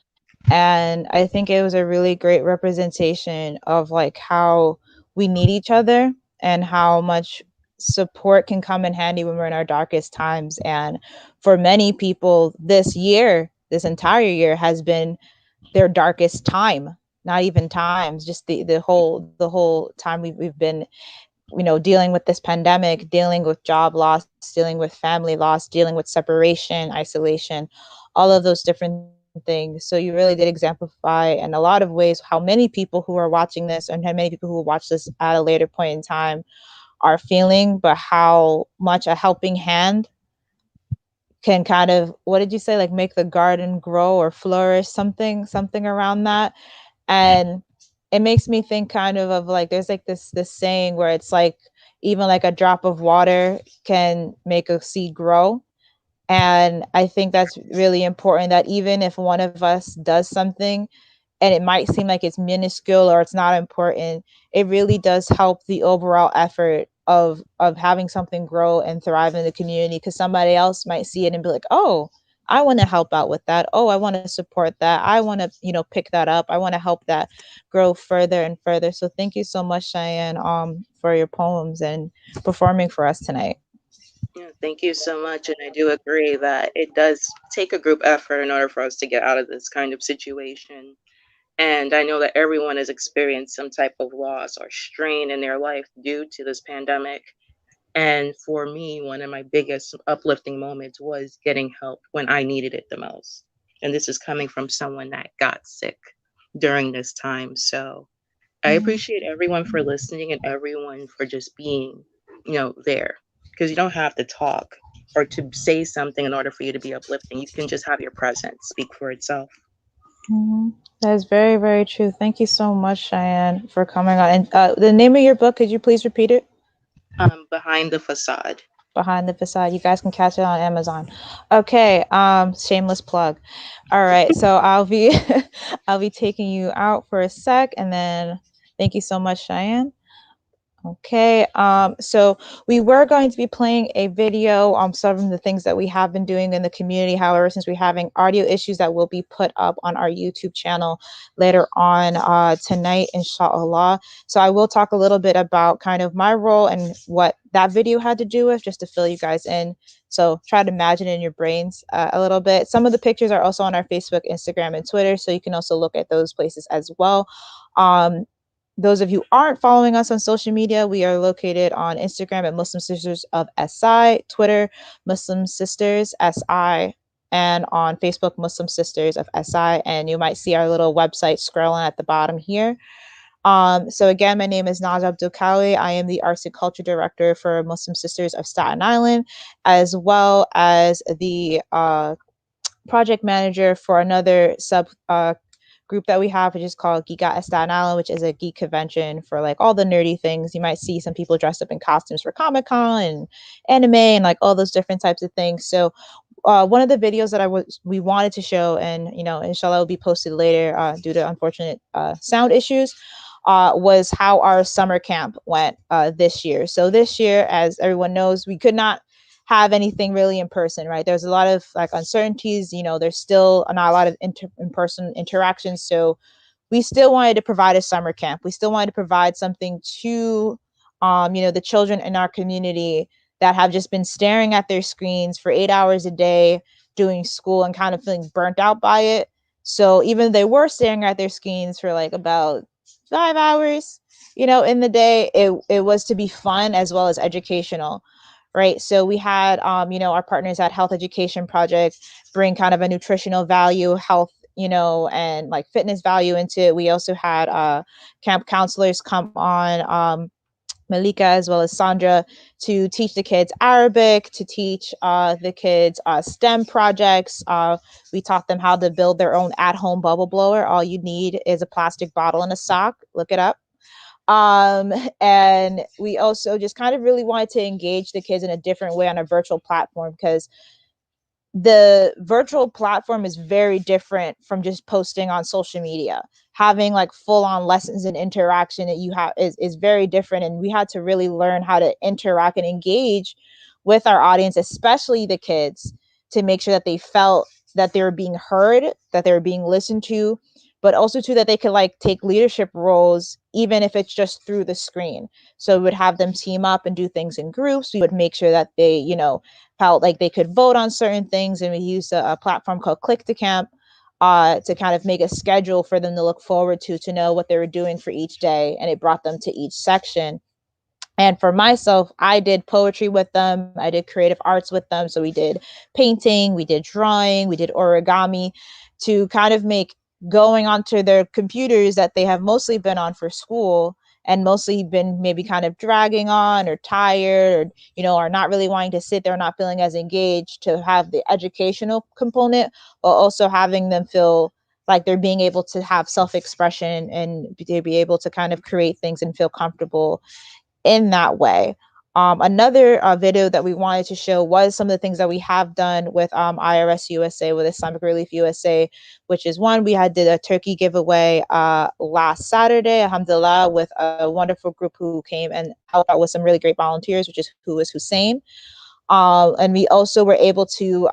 And I think it was a really great representation of like how we need each other and how much support can come in handy when we're in our darkest times. And for many people, this entire year has been their darkest time. Not even times, just the whole time we've been, dealing with this pandemic, dealing with job loss, dealing with family loss, dealing with separation, isolation, all of those different things. So you really did exemplify in a lot of ways how many people who are watching this and how many people who will watch this at a later point in time are feeling, but how much a helping hand can kind of, what did you say, like make the garden grow or flourish, something around that. And it makes me think kind of like there's like this saying where it's like even like a drop of water can make a seed grow. And I think that's really important, that even if one of us does something and it might seem like it's minuscule or it's not important, it really does help the overall effort of having something grow and thrive in the community, because somebody else might see it and be like, oh, I want to help out with that. Oh, I want to support that. I want to, pick that up. I want to help that grow further and further. So thank you so much, Cheyenne, for your poems and performing for us tonight. Yeah, thank you so much. And I do agree that it does take a group effort in order for us to get out of this kind of situation. And I know that everyone has experienced some type of loss or strain in their life due to this pandemic. And for me, one of my biggest uplifting moments was getting help when I needed it the most. And this is coming from someone that got sick during this time. So I appreciate everyone for listening and everyone for just being, there. Because you don't have to talk or to say something in order for you to be uplifting. You can just have your presence speak for itself. Mm-hmm. That is very, very true. Thank you so much, Cheyenne, for coming on. And the name of your book, could you please repeat it? Behind the Facade. Behind the Facade. You guys can catch it on Amazon. Okay. Shameless plug. All right. So I'll be I'll be taking you out for a sec, and then thank you so much, Cheyenne. Okay, so we were going to be playing a video on some of the things that we have been doing in the community. However, since we're having audio issues, that will be put up on our YouTube channel later on tonight, inshallah. So I will talk a little bit about kind of my role and what that video had to do with, just to fill you guys in. So try to imagine in your brains a little bit. Some of the pictures are also on our Facebook, Instagram, and Twitter, so you can also look at those places as well. Those of you who aren't following us on social media, we are located on Instagram at Muslim Sisters of SI, Twitter, Muslim Sisters SI, and on Facebook, Muslim Sisters of SI. And you might see our little website scrolling at the bottom here. So again, my name is Najah Abdul-Qawiyy. I am the Arts and Culture Director for Muslim Sisters of Staten Island, as well as the project manager for another sub group that we have, which is called Geek at Staten Island, which is a geek convention for like all the nerdy things. You might see some people dressed up in costumes for Comic-Con and anime and like all those different types of things. So one of the videos that we wanted to show, and inshallah will be posted later due to unfortunate sound issues, was how our summer camp went this year. So this year, as everyone knows, we could not have anything really in person, right? There's a lot of like uncertainties, there's still not a lot of in-person interactions. So we still wanted to provide a summer camp. We still wanted to provide something to, the children in our community that have just been staring at their screens for 8 hours a day doing school and kind of feeling burnt out by it. So even if they were staring at their screens for like about 5 hours, in the day, it was to be fun as well as educational. Right. So we had, our partners at Health Education Project bring kind of a nutritional value, health, and like fitness value into it. We also had camp counselors come on, Malika as well as Sandra, to teach the kids Arabic, to teach the kids STEM projects. We taught them how to build their own at-home bubble blower. All you need is a plastic bottle and a sock. Look it up. And we also just kind of really wanted to engage the kids in a different way on a virtual platform, because the virtual platform is very different from just posting on social media. Having like full on lessons and interaction that you have is very different. And we had to really learn how to interact and engage with our audience, especially the kids, to make sure that they felt that they were being heard, that they were being listened to, but also too that they could like take leadership roles, even if it's just through the screen. So we would have them team up and do things in groups. We would make sure that they, you know, felt like they could vote on certain things. And we used a platform called Click to Camp to kind of make a schedule for them to look forward to know what they were doing for each day. And it brought them to each section. And for myself, I did poetry with them. I did creative arts with them. So we did painting, we did drawing, we did origami, to kind of make going onto their computers that they have mostly been on for school and mostly been maybe kind of dragging on or tired, or, you know, are not really wanting to sit there, not feeling as engaged, to have the educational component, while also having them feel like they're being able to have self-expression and to be able to kind of create things and feel comfortable in that way. Another video that we wanted to show was some of the things that we have done with IRS USA, with Islamic Relief USA, which is one, we did a turkey giveaway last Saturday, alhamdulillah, with a wonderful group who came and helped out with some really great volunteers, which is Hussein. And we also were able to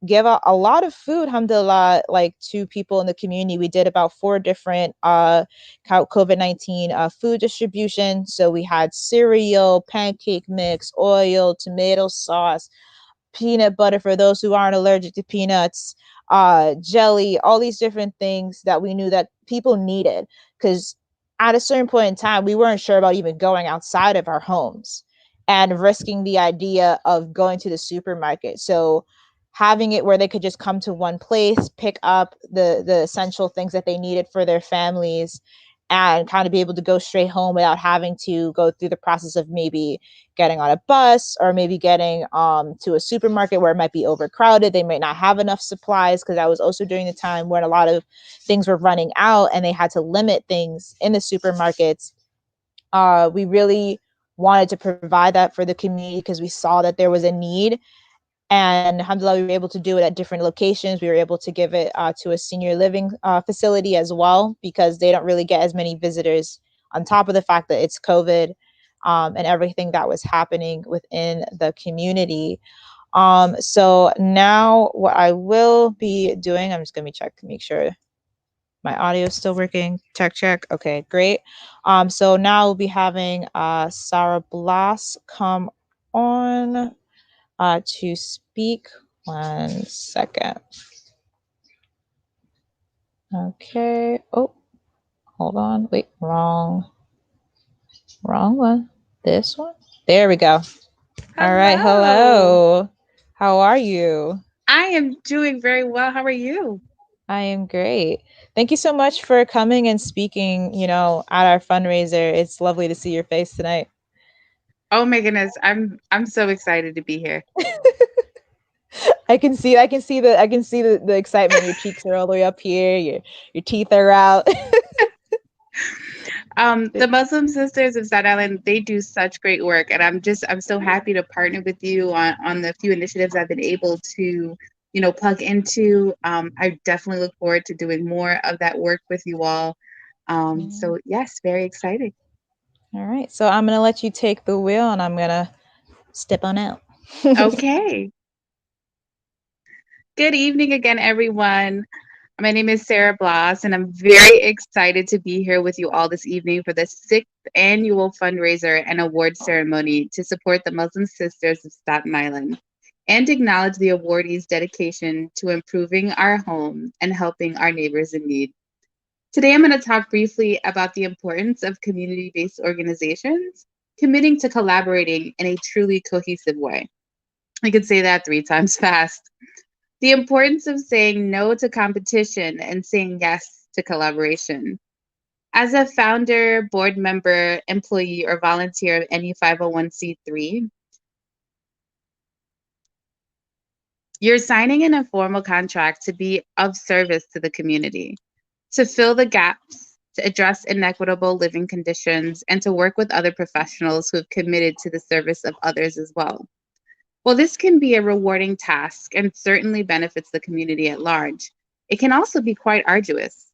give out a lot of food, alhamdulillah, like to people in the community. We did about 4 different COVID-19 food distribution. So we had cereal, pancake mix, oil, tomato sauce, peanut butter for those who aren't allergic to peanuts, jelly, all these different things that we knew that people needed. Because at a certain point in time, we weren't sure about even going outside of our homes and risking the idea of going to the supermarket. So having it where they could just come to one place, pick up the essential things that they needed for their families, and kind of be able to go straight home without having to go through the process of maybe getting on a bus, or maybe getting to a supermarket where it might be overcrowded. They might not have enough supplies, because that was also during the time when a lot of things were running out and they had to limit things in the supermarkets. We really wanted to provide that for the community because we saw that there was a need. And alhamdulillah, we were able to do it at different locations. We were able to give it to a senior living facility as well, because they don't really get as many visitors, on top of the fact that it's COVID and everything that was happening within the community. So now what I will be doing, I'm just going to check to make sure my audio is still working. Check. Okay, great. So now we'll be having Sarah Blas come on to speak. 1 second. Okay. Oh, hold on. Wait, wrong one. This one. There we go. All right. Hello. How are you? I am doing very well. How are you? I am great. Thank you so much for coming and speaking, you know, at our fundraiser. It's lovely to see your face tonight. Oh my goodness, I'm so excited to be here. I can see the excitement. Your cheeks are all the way up here. Your teeth are out. The Muslim Sisters of Staten Island, they do such great work, and I'm so happy to partner with you on the few initiatives I've been able to, plug into. I definitely look forward to doing more of that work with you all. So yes, very exciting. All right, so I'm gonna let you take the wheel, and I'm gonna step on out. Okay. Good evening again, everyone. My name is Sarah Blas, and I'm very excited to be here with you all this evening for the 6th annual fundraiser and award ceremony to support the Muslim Sisters of Staten Island and acknowledge the awardees' dedication to improving our home and helping our neighbors in need. Today, I'm going to talk briefly about the importance of community-based organizations committing to collaborating in a truly cohesive way. I could say that 3 times fast. The importance of saying no to competition and saying yes to collaboration. As a founder, board member, employee, or volunteer of any 501c3, you're signing an informal contract to be of service to the community, to fill the gaps to address inequitable living conditions, and to work with other professionals who have committed to the service of others as well. While this can be a rewarding task and certainly benefits the community at large, it can also be quite arduous.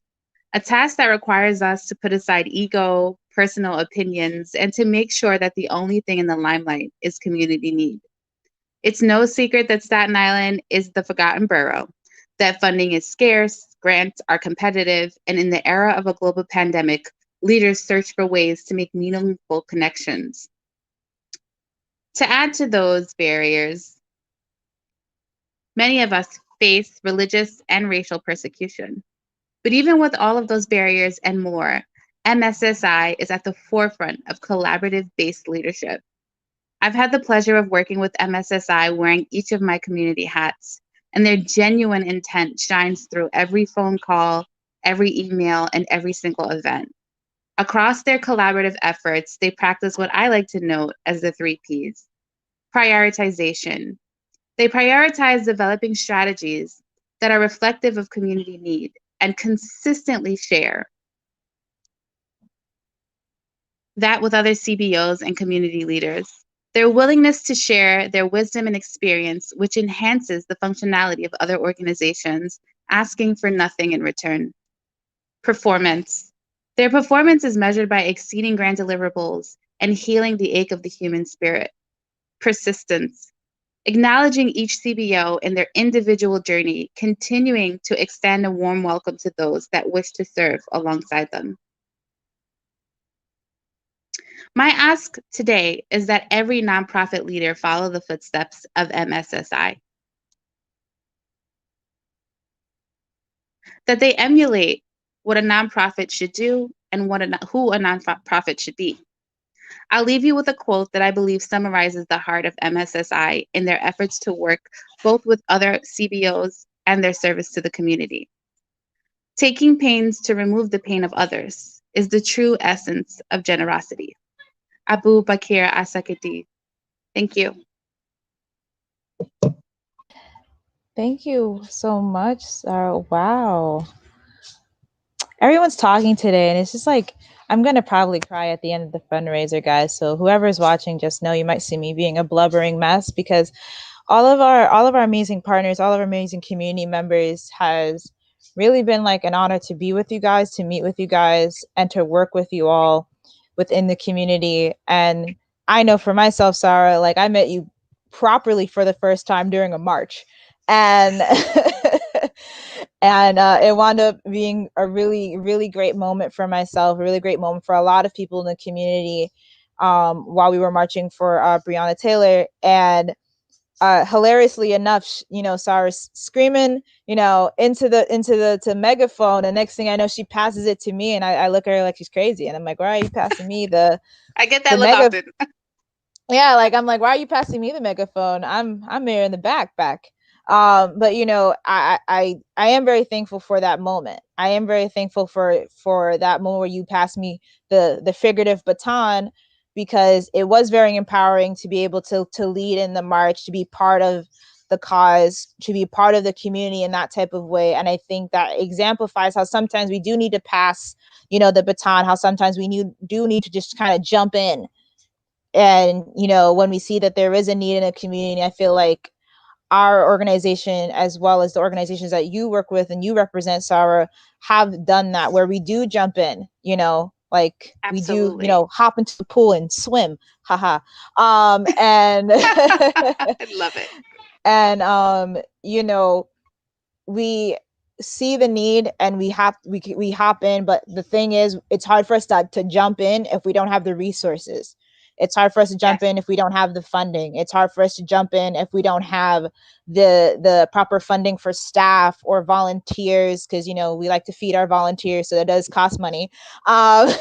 A task that requires us to put aside ego, personal opinions, and to make sure that the only thing in the limelight is community need. It's no secret that Staten Island is the forgotten borough, that funding is scarce, grants are competitive, and in the era of a global pandemic, leaders search for ways to make meaningful connections. To add to those barriers, many of us face religious and racial persecution. But even with all of those barriers and more, MSSI is at the forefront of collaborative-based leadership. I've had the pleasure of working with MSSI wearing each of my community hats, and their genuine intent shines through every phone call, every email, and every single event. Across their collaborative efforts, they practice what I like to note as the 3 Ps. Prioritization. They prioritize developing strategies that are reflective of community need and consistently share that with other CBOs and community leaders. Their willingness to share their wisdom and experience, which enhances the functionality of other organizations, asking for nothing in return. Performance. Their performance is measured by exceeding grant deliverables and healing the ache of the human spirit. Persistence. Acknowledging each CBO in their individual journey, continuing to extend a warm welcome to those that wish to serve alongside them. My ask today is that every nonprofit leader follow the footsteps of MSSI, that they emulate what a nonprofit should do and who a nonprofit should be. I'll leave you with a quote that I believe summarizes the heart of MSSI in their efforts to work both with other CBOs and their service to the community. Taking pains to remove the pain of others is the true essence of generosity. Abu Bakr Asakiti. Thank you. Thank you so much, Sarah. Wow. Everyone's talking today, and it's just like, I'm going to probably cry at the end of the fundraiser, guys. So whoever's watching, just know you might see me being a blubbering mess, because all of our amazing partners, all of our amazing community members has really been like an honor to be with you guys, to meet with you guys, and to work with you all within the community. And I know for myself, Sarah, like I met you properly for the first time during a march, and and it wound up being a really, really great moment for myself, a really great moment for a lot of people in the community while we were marching for Breonna Taylor. And hilariously enough, Sarah's screaming, into the megaphone. The next thing I know, she passes it to me, and I look at her like she's crazy, and I'm like, "Why are you passing me the?" I get that look often. Yeah, like I'm like, "Why are you passing me the megaphone? I'm here in the back." But I am very thankful for that moment. I am very thankful for that moment where you passed me the figurative baton, because it was very empowering to be able to lead in the march, to be part of the cause, to be part of the community in that type of way. And I think that exemplifies how sometimes we do need to pass, the baton, how sometimes we do need to just kind of jump in. And, when we see that there is a need in a community, I feel like our organization, as well as the organizations that you work with and you represent, Sarah, have done that, where we do jump in, like Absolutely. we do, hop into the pool and swim. Haha. And I love it. And we see the need, and we hop in, but the thing is, it's hard for us to jump in if we don't have the resources. It's hard for us to jump in if we don't have the funding. It's hard for us to jump in if we don't have the proper funding for staff or volunteers, because we like to feed our volunteers, so that does cost money. And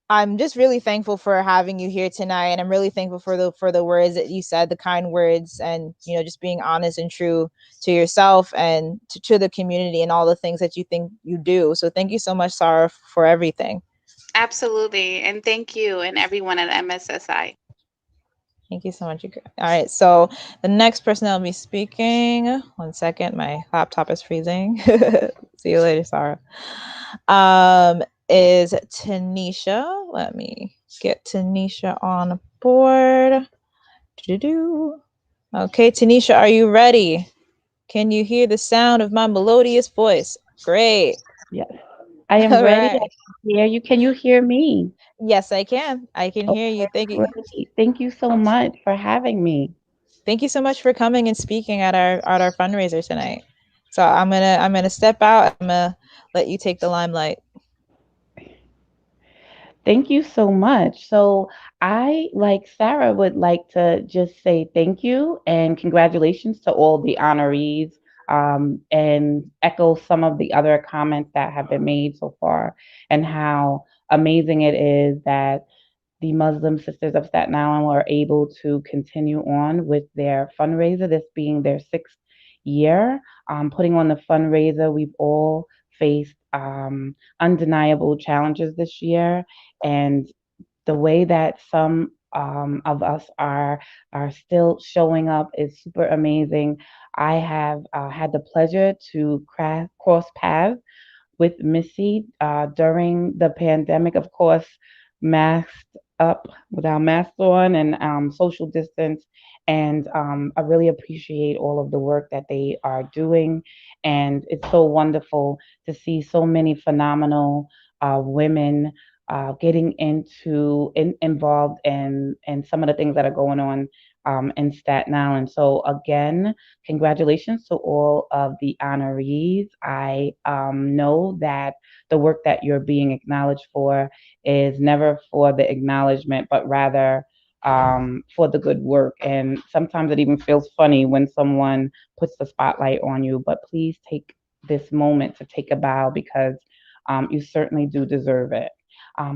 I'm just really thankful for having you here tonight, and I'm really thankful for the words that you said, the kind words, and just being honest and true to yourself and to the community and all the things that you think you do. So thank you so much, Sarah, for everything. Absolutely, and thank you and everyone at MSSI. Thank you so much. All right. So the next person that'll be speaking, one second, my laptop is freezing. See you later, Sarah. Is Tanisha. Let me get Tanisha on board. Do-do-do. Okay, Tanisha, are you ready? Can you hear the sound of my melodious voice? Great. Yes, I am All ready. I right. can hear you. Can you hear me? Yes, I can. I can hear you. Okay, Thank you. great. Thank you so much for having me. Thank you so much for coming and speaking at our fundraiser tonight. So I'm gonna step out. I'm gonna let you take the limelight. Thank you so much. So, I, like Sarah, would like to just say thank you and congratulations to all the honorees, and echo some of the other comments that have been made so far, and how amazing it is that the Muslim Sisters of Staten Island were able to continue on with their fundraiser, this being their sixth year. Putting on the fundraiser, we've all faced undeniable challenges this year, and the way that some of us are still showing up is super amazing. I have had the pleasure to cross paths with Missy during the pandemic, of course, masked up with our masks on and social distance. And I really appreciate all of the work that they are doing. And it's so wonderful to see so many phenomenal women getting involved in some of the things that are going on in Staten Island. So again, congratulations to all of the honorees. I know that the work that you're being acknowledged for is never for the acknowledgement, but rather for the good work. And sometimes it even feels funny when someone puts the spotlight on you, but please take this moment to take a bow because you certainly do deserve it.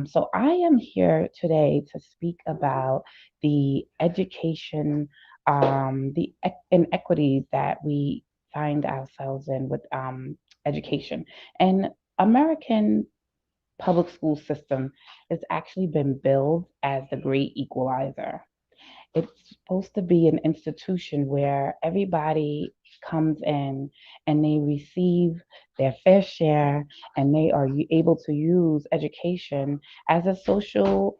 So I am here today to speak about the education, the inequities that we find ourselves in with education. And American public school system has actually been billed as the great equalizer. It's supposed to be an institution where everybody comes in and they receive their fair share and they are able to use education as a social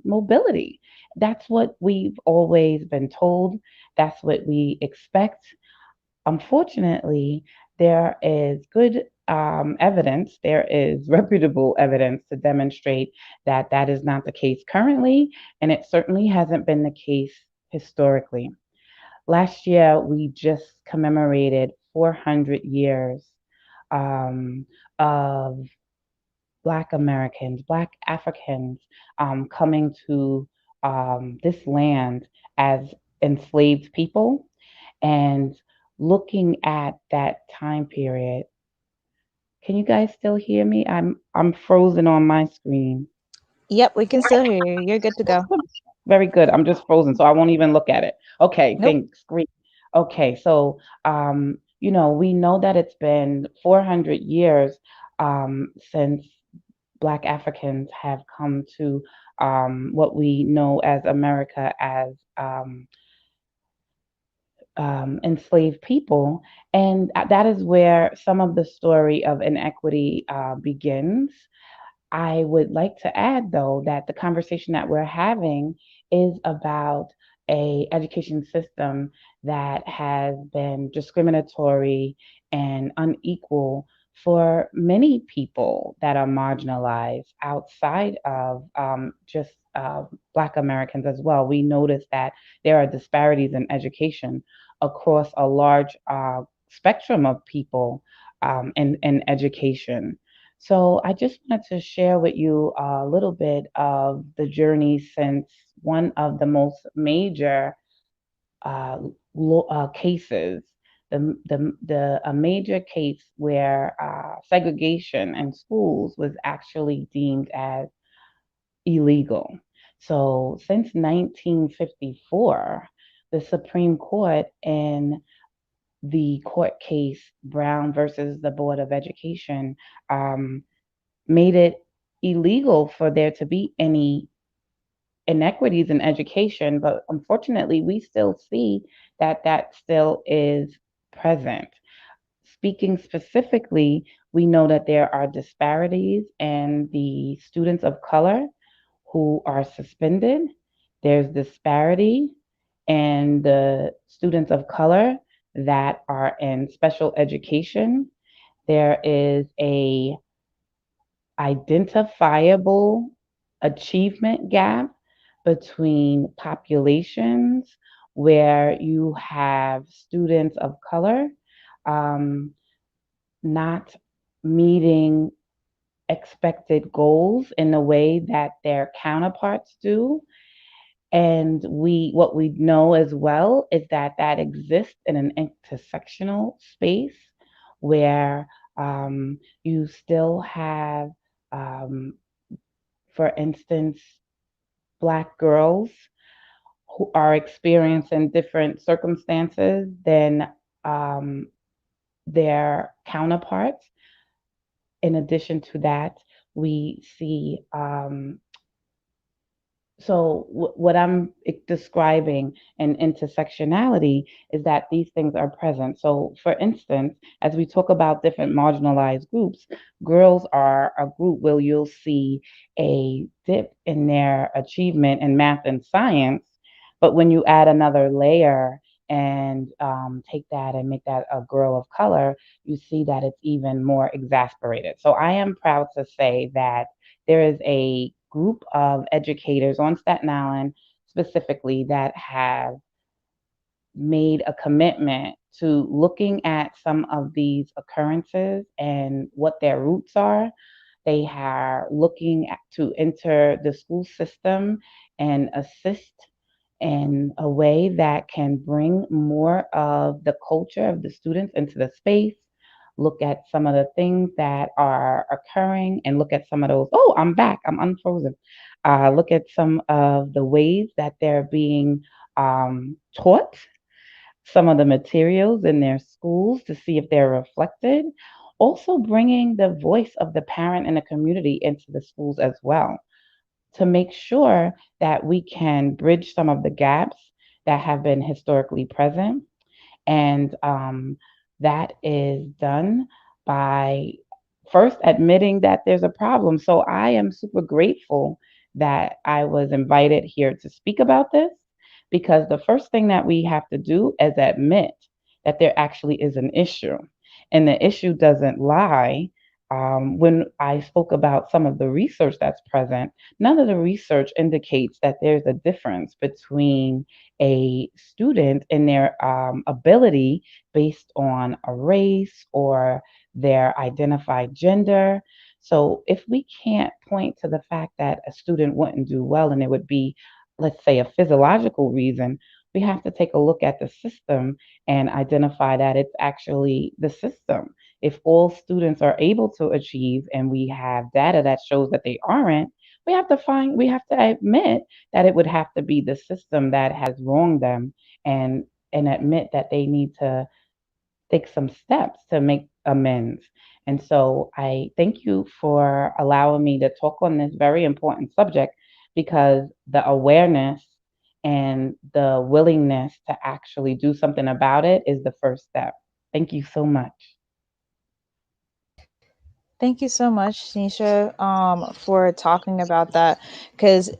mobility. That's what we've always been told. That's what we expect. Unfortunately, there is good evidence, there is reputable evidence to demonstrate that that is not the case currently, and it certainly hasn't been the case historically. Last year, we just commemorated 400 years of Black Americans, Black Africans coming to this land as enslaved people and looking at that time period. Can you guys still hear me? I'm frozen on my screen. Yep, we can still hear you. You're good to go. Very good. I'm just frozen, so I won't even look at it. Okay, Nope. thanks. Great. Okay, so we know that it's been 400 years since Black Africans have come to what we know as America as enslaved people. And that is where some of the story of inequity begins. I would like to add, though, that the conversation that we're having is about a education system that has been discriminatory and unequal for many people that are marginalized outside of just Black Americans as well. We notice that there are disparities in education across a large spectrum of people in education. So I just wanted to share with you a little bit of the journey since one of the most major cases, a major case where segregation in schools was actually deemed as illegal. So since 1954, the Supreme Court in the court case Brown versus the Board of Education made it illegal for there to be any inequities in education, but unfortunately, we still see that that still is present. Speaking specifically, we know that there are disparities in the students of color who are suspended. There's disparity in the students of color that are in special education. There is a identifiable achievement gap between populations where you have students of color um, not meeting expected goals in the way that their counterparts do. And what we know as well is that that exists in an intersectional space where you still have, um, for instance, Black girls who are experiencing different circumstances than um, their counterparts. In addition to that, we see what I'm describing in intersectionality is that these things are present. So, for instance, as we talk about different marginalized groups, girls are a group where you'll see a dip in their achievement in math and science. But when you add another layer and take that and make that a girl of color, you see that it's even more exasperated. So, I am proud to say that there is a group of educators on Staten Island specifically that have made a commitment to looking at some of these occurrences and what their roots are. They are looking to enter the school system and assist in a way that can bring more of the culture of the students into the space, look at some of the things that are occurring, and look at some of those. Oh, I'm back, I'm unfrozen. Look at some of the ways that they're being taught, some of the materials in their schools to see if they're reflected. Also, bringing the voice of the parent and the community into the schools as well to make sure that we can bridge some of the gaps that have been historically present. And that is done by first admitting that there's a problem. So I am super grateful that I was invited here to speak about this because the first thing that we have to do is admit that there actually is an issue. And the issue doesn't lie. When I spoke about some of the research that's present, none of the research indicates that there's a difference between a student and their ability based on a race or their identified gender. So if we can't point to the fact that a student wouldn't do well and it would be, let's say, a physiological reason, we have to take a look at the system and identify that it's actually the system. If all students are able to achieve and we have data that shows that they aren't, we have to admit that it would have to be the system that has wronged them and admit that they need to take some steps to make amends. And so I thank you for allowing me to talk on this very important subject because the awareness and the willingness to actually do something about it is the first step. Thank you so much. Thank you so much, Nisha, for talking about that. Because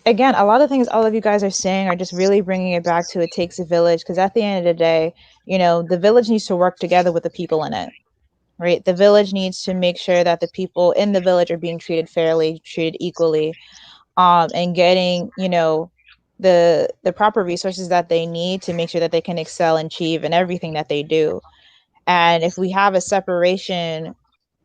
again, a lot of things all of you guys are saying are just really bringing it back to it takes a village. Because at the end of the day, the village needs to work together with the people in it, right? The village needs to make sure that the people in the village are being treated fairly, treated equally, and getting, the proper resources that they need to make sure that they can excel and achieve in everything that they do. And if we have a separation,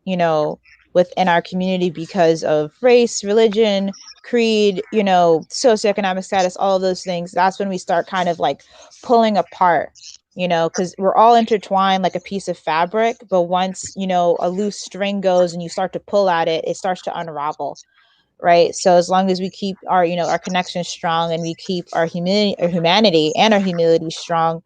you know, within our community because of race, religion, creed, socioeconomic status, all of those things, that's when we start kind of like pulling apart, because we're all intertwined like a piece of fabric. But once, a loose string goes and you start to pull at it, it starts to unravel. Right. So as long as we keep our connection strong and we keep our humanity and our humility strong,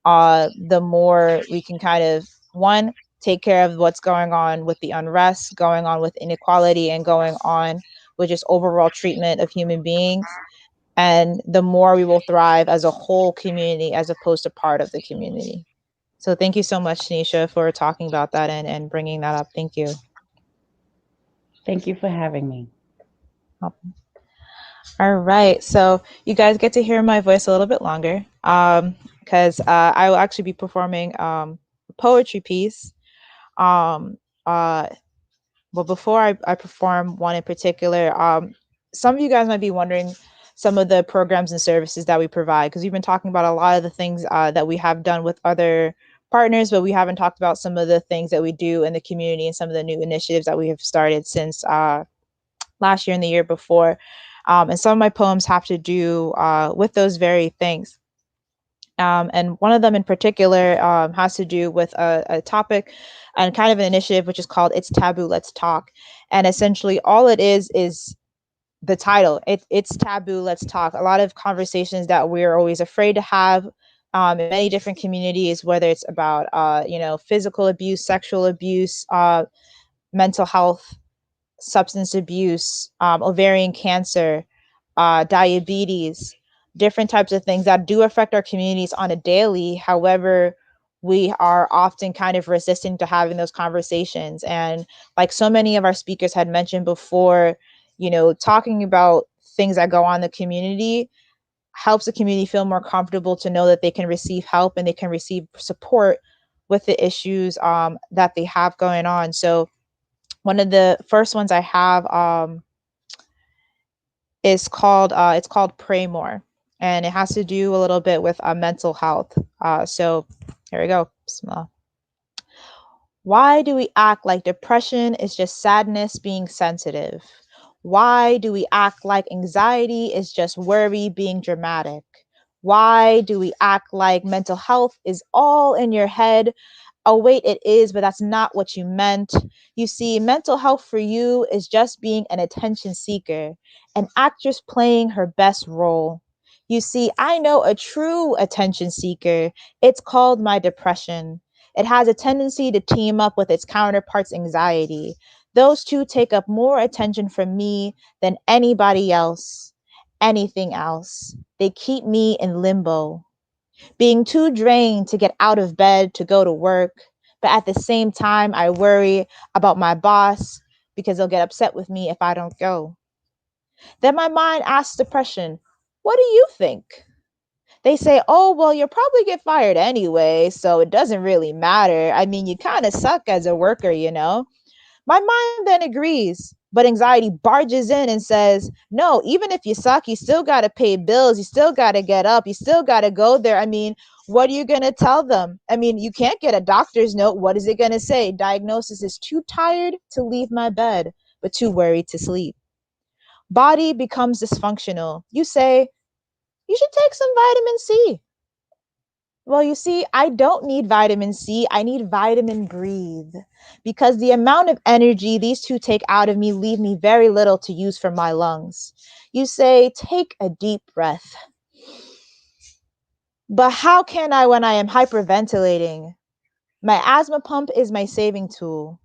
the more we can kind of, one, take care of what's going on with the unrest, going on with inequality, and going on with just overall treatment of human beings. And the more we will thrive as a whole community as opposed to part of the community. So thank you so much, Nisha, for talking about that and bringing that up. Thank you. Thank you for having me. All right. So you guys get to hear my voice a little bit longer because I will actually be performing a poetry piece. But before I perform one in particular, some of you guys might be wondering some of the programs and services that we provide, because we've been talking about a lot of the things that we have done with other partners, but we haven't talked about some of the things that we do in the community and some of the new initiatives that we have started since last year and the year before. And some of my poems have to do with those very things. And one of them in particular has to do with a topic and kind of an initiative, which is called It's Taboo, Let's Talk. And essentially all it is the title. It's taboo, let's talk. A lot of conversations that we're always afraid to have in many different communities, whether it's about, physical abuse, sexual abuse, mental health, substance abuse, ovarian cancer, diabetes, different types of things that do affect our communities on a daily. However, we are often kind of resistant to having those conversations. And like so many of our speakers had mentioned before, talking about things that go on in the community helps the community feel more comfortable to know that they can receive help and they can receive support with the issues that they have going on. So one of the first ones I have is called it's called Pray More, and it has to do a little bit with mental health. So here we go. Smell. Why do we act like depression is just sadness being sensitive? Why do we act like anxiety is just worry being dramatic? Why do we act like mental health is all in your head? Oh, wait, it is, but that's not what you meant. You see, mental health for you is just being an attention seeker, an actress playing her best role. You see, I know a true attention seeker. It's called my depression. It has a tendency to team up with its counterpart's anxiety. Those two take up more attention from me than anybody else, anything else. They keep me in limbo, being too drained to get out of bed to go to work. But at the same time, I worry about my boss because they'll get upset with me if I don't go. Then my mind asks depression, what do you think? They say, oh, well, you'll probably get fired anyway, so it doesn't really matter. I mean, you kind of suck as a worker, My mind then agrees, but anxiety barges in and says, no, even if you suck, you still got to pay bills. You still got to get up. You still got to go there. I mean, what are you going to tell them? I mean, you can't get a doctor's note. What is it going to say? Diagnosis is too tired to leave my bed, but too worried to sleep. Body becomes dysfunctional. You say, you should take some vitamin C. Well, you see, I don't need vitamin C. I need vitamin breathe, because the amount of energy these two take out of me leave me very little to use for my lungs. You say, take a deep breath. But how can I when I am hyperventilating? My asthma pump is my saving tool.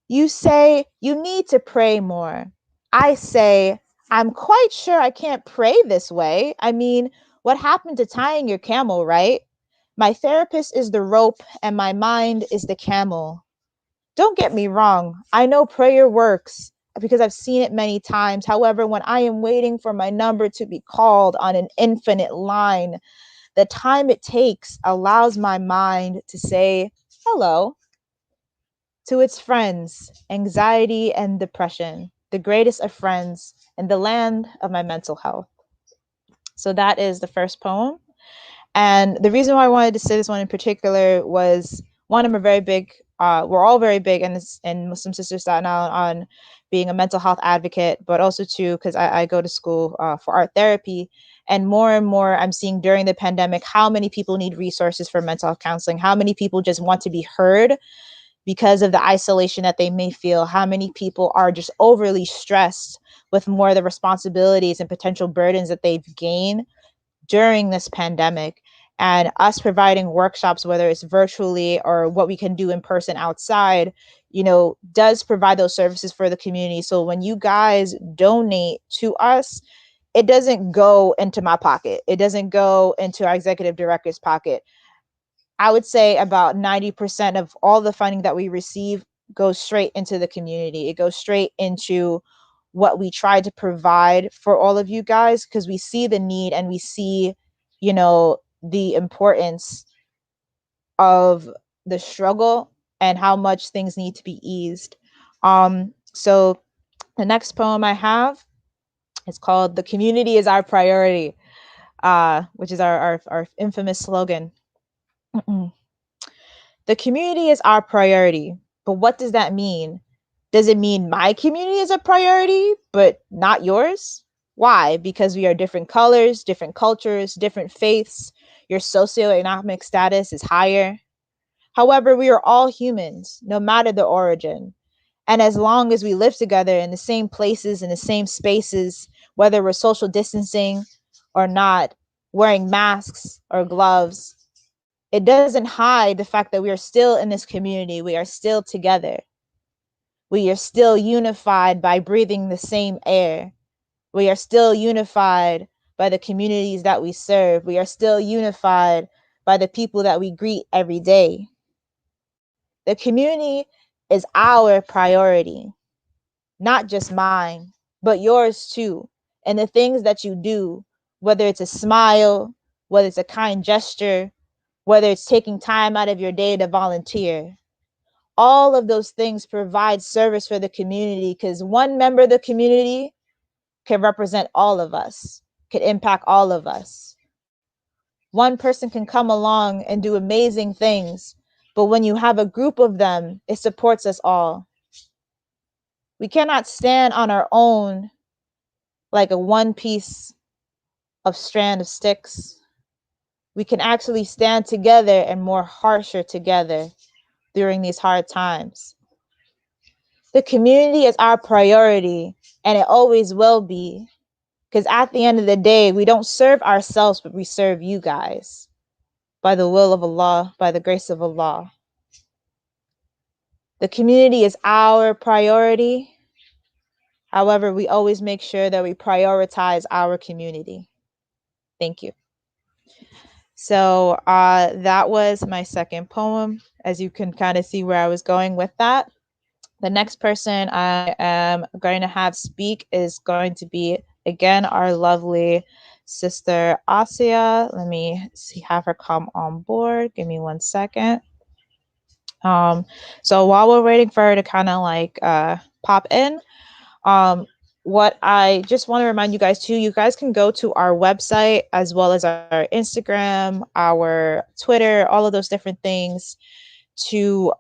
You say, you need to pray more. I say, I'm quite sure I can't pray this way. I mean, what happened to tying your camel, right? My therapist is the rope and my mind is the camel. Don't get me wrong. I know prayer works because I've seen it many times. However, when I am waiting for my number to be called on an infinite line, the time it takes allows my mind to say hello to its friends, anxiety and depression, the greatest of friends in the land of my mental health. So that is the first poem. And the reason why I wanted to say this one in particular was, one, I'm a very big, we're all very big in Muslim Sisters of Staten Island on being a mental health advocate, but also too, because I go to school for art therapy. And more I'm seeing during the pandemic how many people need resources for mental health counseling, how many people just want to be heard because of the isolation that they may feel, how many people are just overly stressed with more of the responsibilities and potential burdens that they've gained during this pandemic. and us providing workshops, whether it's virtually or what we can do in person outside, you know, does provide those services for the community. So when you guys donate to us, it doesn't go into my pocket. It doesn't go into our executive director's pocket. I would say about 90% of all the funding that we receive goes straight into the community. It goes straight into what we try to provide for all of you guys, because we see the need and we see, you know, the importance of the struggle and how much things need to be eased. So the next poem I have is called "The Community is Our Priority," which is our infamous slogan. The community is our priority, but what does that mean? Does it mean my community is a priority, but not yours? Why? Because we are different colors, different cultures, different faiths. Your socioeconomic status is higher. However, we are all humans, no matter the origin. And as long as we live together in the same places, in the same spaces, whether we're social distancing or not, wearing masks or gloves, it doesn't hide the fact that we are still in this community. We are still together. We are still unified by breathing the same air. We are still unified by the communities that we serve. We are still unified by the people that we greet every day. The community is our priority, not just mine, but yours too. And the things that you do, whether it's a smile, whether it's a kind gesture, whether it's taking time out of your day to volunteer, all of those things provide service for the community, because one member of the community can represent all of us, can impact all of us. One person can come along and do amazing things, but when you have a group of them, it supports us all. We cannot stand on our own like a one piece of strand of sticks. We can actually stand together and more harsher together during these hard times. The community is our priority, and it always will be, because at the end of the day, we don't serve ourselves, but we serve you guys by the will of Allah, by the grace of Allah. The community is our priority. However, we always make sure that we prioritize our community. Thank you. So that was my second poem. As you can kind of see where I was going with that. The next person I am going to have speak is going to be, again, our lovely sister Asiya. Let me have her come on board. Give me 1 second. So while we're waiting for her to kind of like pop in, what I just want to remind you guys too, you guys can go to our website as well as our Instagram, our Twitter, all of those different things to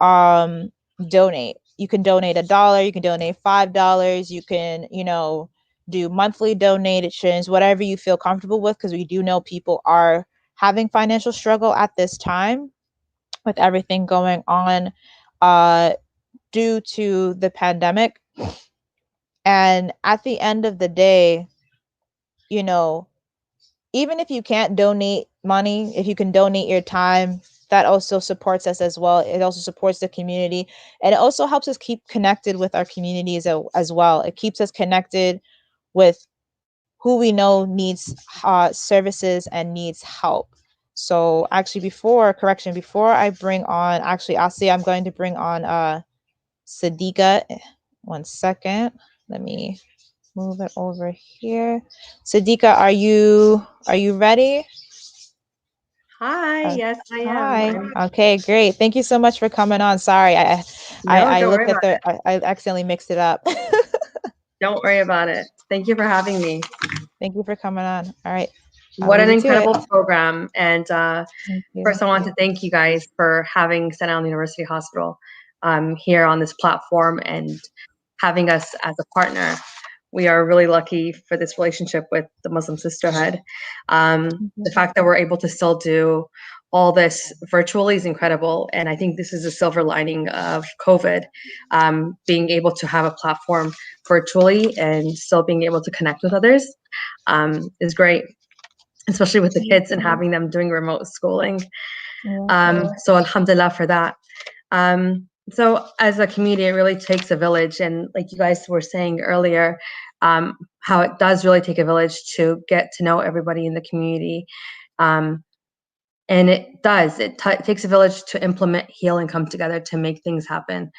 donate. You can donate $1, you can donate $5, you can, you know, do monthly donations, whatever you feel comfortable with, because we do know people are having financial struggle at this time with everything going on due to the pandemic. And at the end of the day, you know, even if you can't donate money, if you can donate your time, that also supports us as well. It also supports the community. And it also helps us keep connected with our communities as well. It keeps us connected with who we know needs services and needs help. So actually before I bring on, actually Asiya, I'm going to bring on Sadiqa. 1 second. Let me move it over here. Sadiqa, are you ready? Hi, yes, I am. Hi. Okay, great. Thank you so much for coming on. Sorry, I Don't worry looked at about it. I accidentally mixed it up. Don't worry about it. Thank you for having me. Thank you for coming on. All right. What an incredible program. And Thank you. first, I want to thank you guys for having Staten Island University Hospital here on this platform and having us as a partner. We are really lucky for this relationship with the Muslim Sisterhood. The fact that we're able to still do all this virtually is incredible. And I think this is a silver lining of COVID, being able to have a platform virtually and still being able to connect with others is great. especially with the kids and having them doing remote schooling. So alhamdulillah for that. So as a community, it really takes a village. And like you guys were saying earlier, how it does really take a village to get to know everybody in the community. And it does. It takes a village to implement, heal, and come together to make things happen.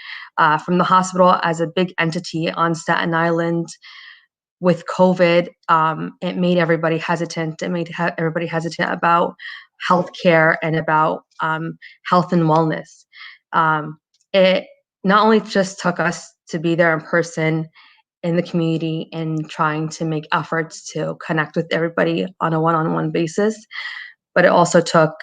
From the hospital as a big entity on Staten Island with COVID, it made everybody hesitant. It made everybody hesitant about healthcare and about health and wellness. It not only just took us to be there in person in the community and trying to make efforts to connect with everybody on a one-on-one basis, but it also took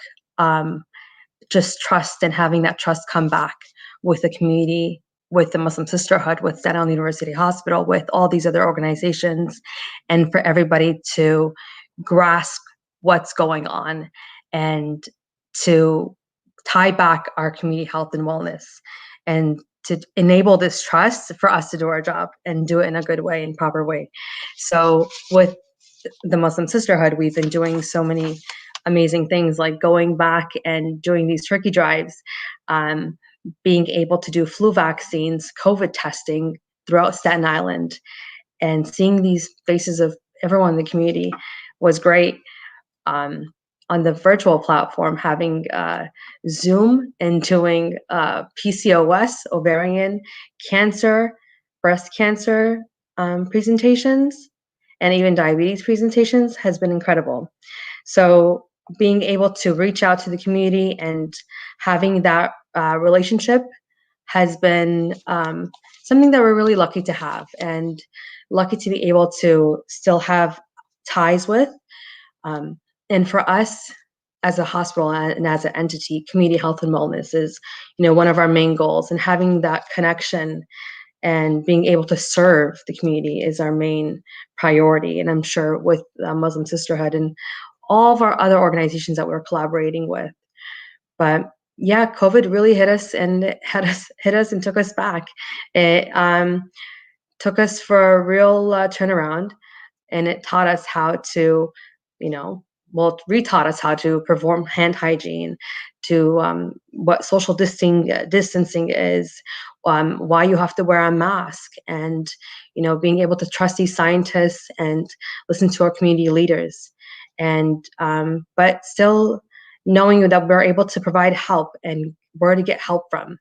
just trust and having that trust come back with the community, with the Muslim Sisterhood, with Staten Island University Hospital, with all these other organizations, and for everybody to grasp what's going on and to tie back our community health and wellness and to enable this trust for us to do our job and do it in a good way and proper way. So with the Muslim Sisterhood, we've been doing so many amazing things like going back and doing these turkey drives, being able to do flu vaccines, COVID testing throughout Staten Island, and seeing these faces of everyone in the community was great. On the virtual platform, having Zoom and doing PCOS, ovarian cancer, breast cancer presentations, and even diabetes presentations has been incredible. So being able to reach out to the community and having that relationship has been something that we're really lucky to have and lucky to be able to still have ties with. And for us as a hospital and as an entity, community health and wellness is, one of our main goals, and having that connection and being able to serve the community is our main priority. And I'm sure with Muslim Sisterhood and all of our other organizations that we're collaborating with. But yeah, COVID really hit us and hit us and took us back. It took us for a real turnaround, and it taught us how to, retaught us how to perform hand hygiene, to what social distancing is, why you have to wear a mask, and being able to trust these scientists and listen to our community leaders, and but still knowing that we're able to provide help and where to get help from.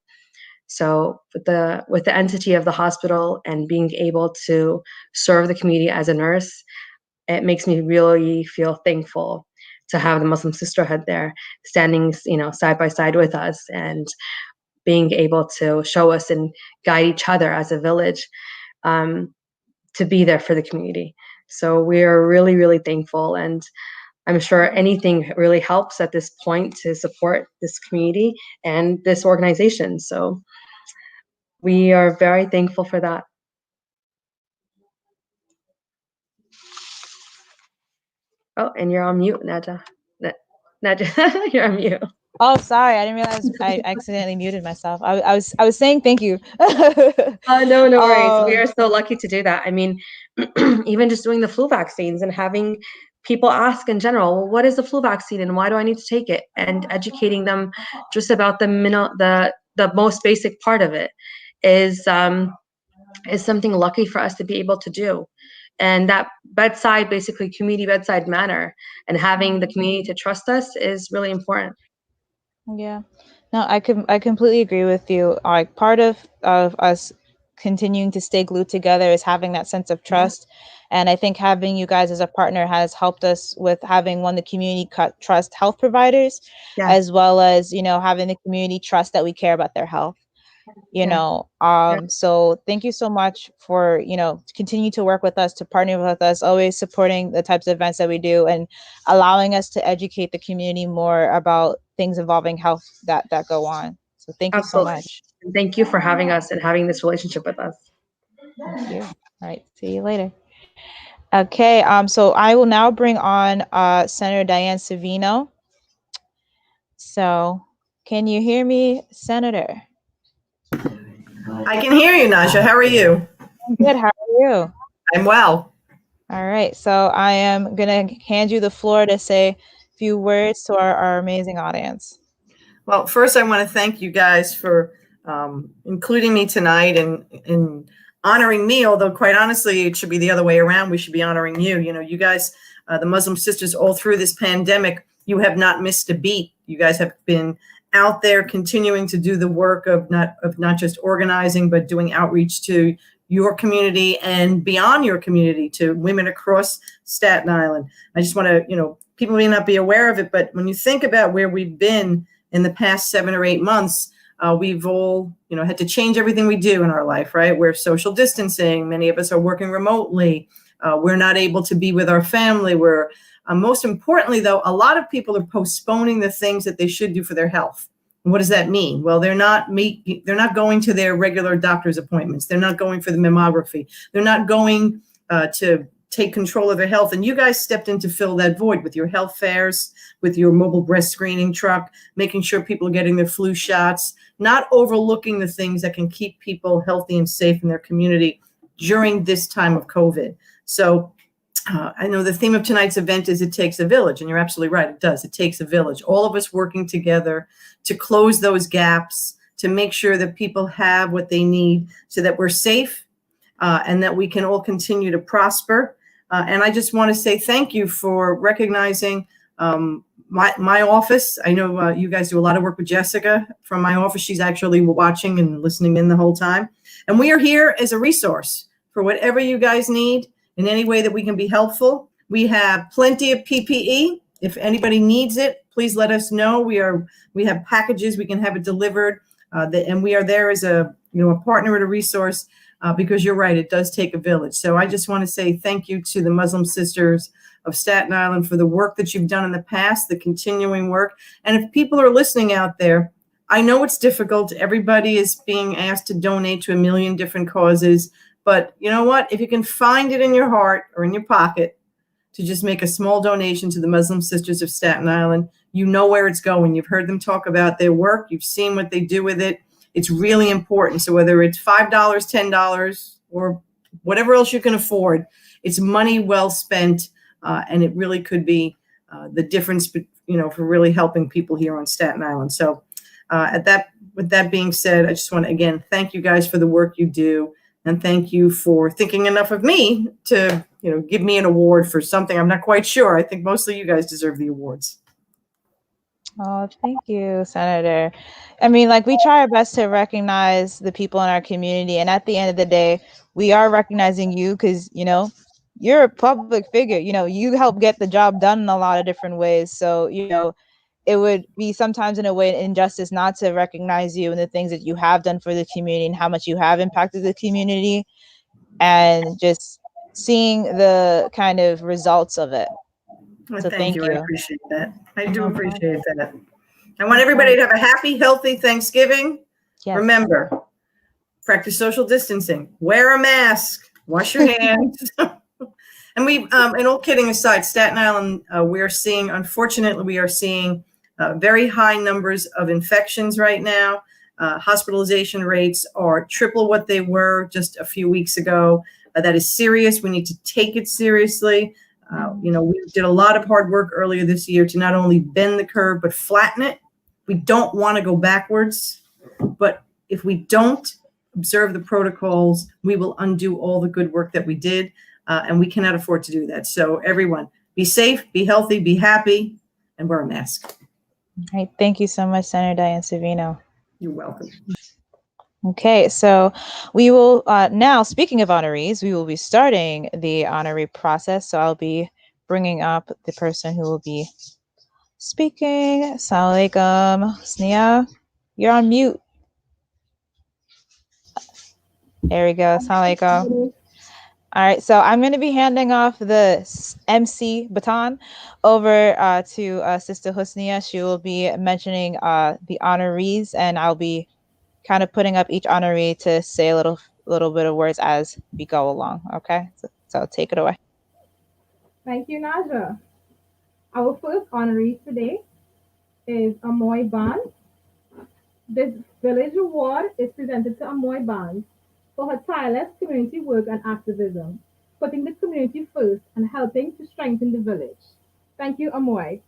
So with the entity of the hospital and being able to serve the community as a nurse, it makes me really feel thankful to have the Muslim Sisterhood there standing, side by side with us and being able to show us and guide each other as a village to be there for the community. So we are really, really thankful. And I'm sure anything really helps at this point to support this community and this organization. So we are very thankful for that. Oh, and you're on mute, Najah. Najah, you're on mute. Oh, sorry, I didn't realize I accidentally muted myself. I was saying thank you. No worries. We are so lucky to do that. I mean, even just doing the flu vaccines and having people ask in general, well, what is the flu vaccine and why do I need to take it? And educating them just about the most basic part of it is something lucky for us to be able to do. And that bedside, basically community bedside manner, and having the community to trust us is really important. Yeah, no, I completely agree with you. Like part of us continuing to stay glued together is having that sense of trust. And I think having you guys as a partner has helped us with having the community trust health providers, as well as, having the community trust that we care about their health. So thank you so much for, continue to work with us, to partner with us, always supporting the types of events that we do and allowing us to educate the community more about things involving health that go on. So thank you so much. And thank you for having us and having this relationship with us. Thank you. All right. See you later. Okay. So I will now bring on Senator Diane Savino. So can you hear me, Senator? I can hear you, Najah. How are you? I'm good. How are you? I'm well. All right, so I am going to hand you the floor to say a few words to our amazing audience. Well, first, I want to thank you guys for including me tonight and honoring me, although quite honestly, it should be the other way around. We should be honoring you. You know, you guys, the Muslim sisters, all through this pandemic, you have not missed a beat. You guys have been out there continuing to do the work of not just organizing, but doing outreach to your community and beyond your community to women across Staten Island. I just want to, you know, people may not be aware of it, but when you think about where we've been in the past 7 or 8 months, we've all, you know, had to change everything we do in our life, right? We're social distancing. Many of us are working remotely. We're not able to be with our family. We're most importantly, though, a lot of people are postponing the things that they should do for their health. And what does that mean? Well, they're not going to their regular doctor's appointments. They're not going for the mammography. They're not going to take control of their health. And you guys stepped in to fill that void with your health fairs, with your mobile breast screening truck, making sure people are getting their flu shots, not overlooking the things that can keep people healthy and safe in their community during this time of COVID. So I know the theme of tonight's event is It Takes a Village, and you're absolutely right. It does. It takes a village. All of us working together to close those gaps, to make sure that people have what they need so that we're safe and that we can all continue to prosper. And I just want to say thank you for recognizing my office. I know you guys do a lot of work with Jessica from my office. She's actually watching and listening in the whole time. And we are here as a resource for whatever you guys need in any way that we can be helpful. We have plenty of PPE. If anybody needs it, please let us know. We have packages. We can have it delivered. And we are there as a partner and a resource because you're right. It does take a village. So I just want to say thank you to the Muslim Sisters of Staten Island for the work that you've done in the past, the continuing work. And if people are listening out there, I know it's difficult. Everybody is being asked to donate to a million different causes. But you know what? If you can find it in your heart or in your pocket to just make a small donation to the Muslim Sisters of Staten Island, you know where it's going. You've heard them talk about their work. You've seen what they do with it. It's really important. So whether it's $5, $10, or whatever else you can afford, it's money well spent. And it really could be the difference, for really helping people here on Staten Island. So with that being said, I just want to, again, thank you guys for the work you do. And thank you for thinking enough of me to, give me an award for something. I'm not quite sure. I think mostly you guys deserve the awards. Oh, thank you, Senator. I mean, we try our best to recognize the people in our community. And at the end of the day, we are recognizing you because, you're a public figure. You help get the job done in a lot of different ways. So, it would be sometimes in a way an injustice not to recognize you and the things that you have done for the community and how much you have impacted the community and just seeing the kind of results of it. Well, so thank you. I appreciate that. I do appreciate that. I want everybody to have a happy, healthy Thanksgiving. Yes. Remember, practice social distancing, wear a mask, wash your hands. And and all kidding aside, Staten Island, unfortunately, we are seeing very high numbers of infections right now. Hospitalization rates are triple what they were just a few weeks ago. That is serious. We need to take it seriously. We did a lot of hard work earlier this year to not only bend the curve, but flatten it. We don't want to go backwards. But if we don't observe the protocols, we will undo all the good work that we did. And we cannot afford to do that. So everyone, be safe, be healthy, be happy, and wear a mask. All right. Thank you so much, Senator Diane Savino. You're welcome. Okay, so we will now, speaking of honorees, we will be starting the honoree process. So I'll be bringing up the person who will be speaking. Assalamu alaikum. Husnia, you're on mute. There we go. Assalamu alaikum. All right, so I'm going to be handing off the MC baton over to Sister Husnia. She will be mentioning the honorees, and I'll be kind of putting up each honoree to say a little bit of words as we go along. Okay, so take it away. Thank you, Najah. Our first honoree today is Amoy Band. This village award is presented to Amoy Band for her tireless community work and activism. putting the community first and helping to strengthen the village. Thank you, Amoy.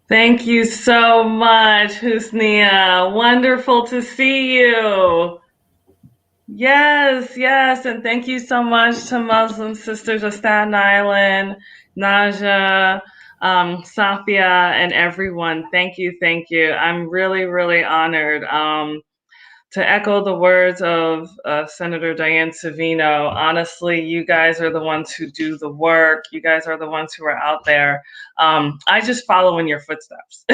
Thank you so much, Husnia. Wonderful to see you. Yes, yes, and thank you so much to Muslim Sisters of Staten Island, Najah, Safia, and everyone. Thank you, thank you. I'm really, really honored. To echo the words of Senator Diane Savino, honestly, you guys are the ones who do the work. You guys are the ones who are out there. I just follow in your footsteps.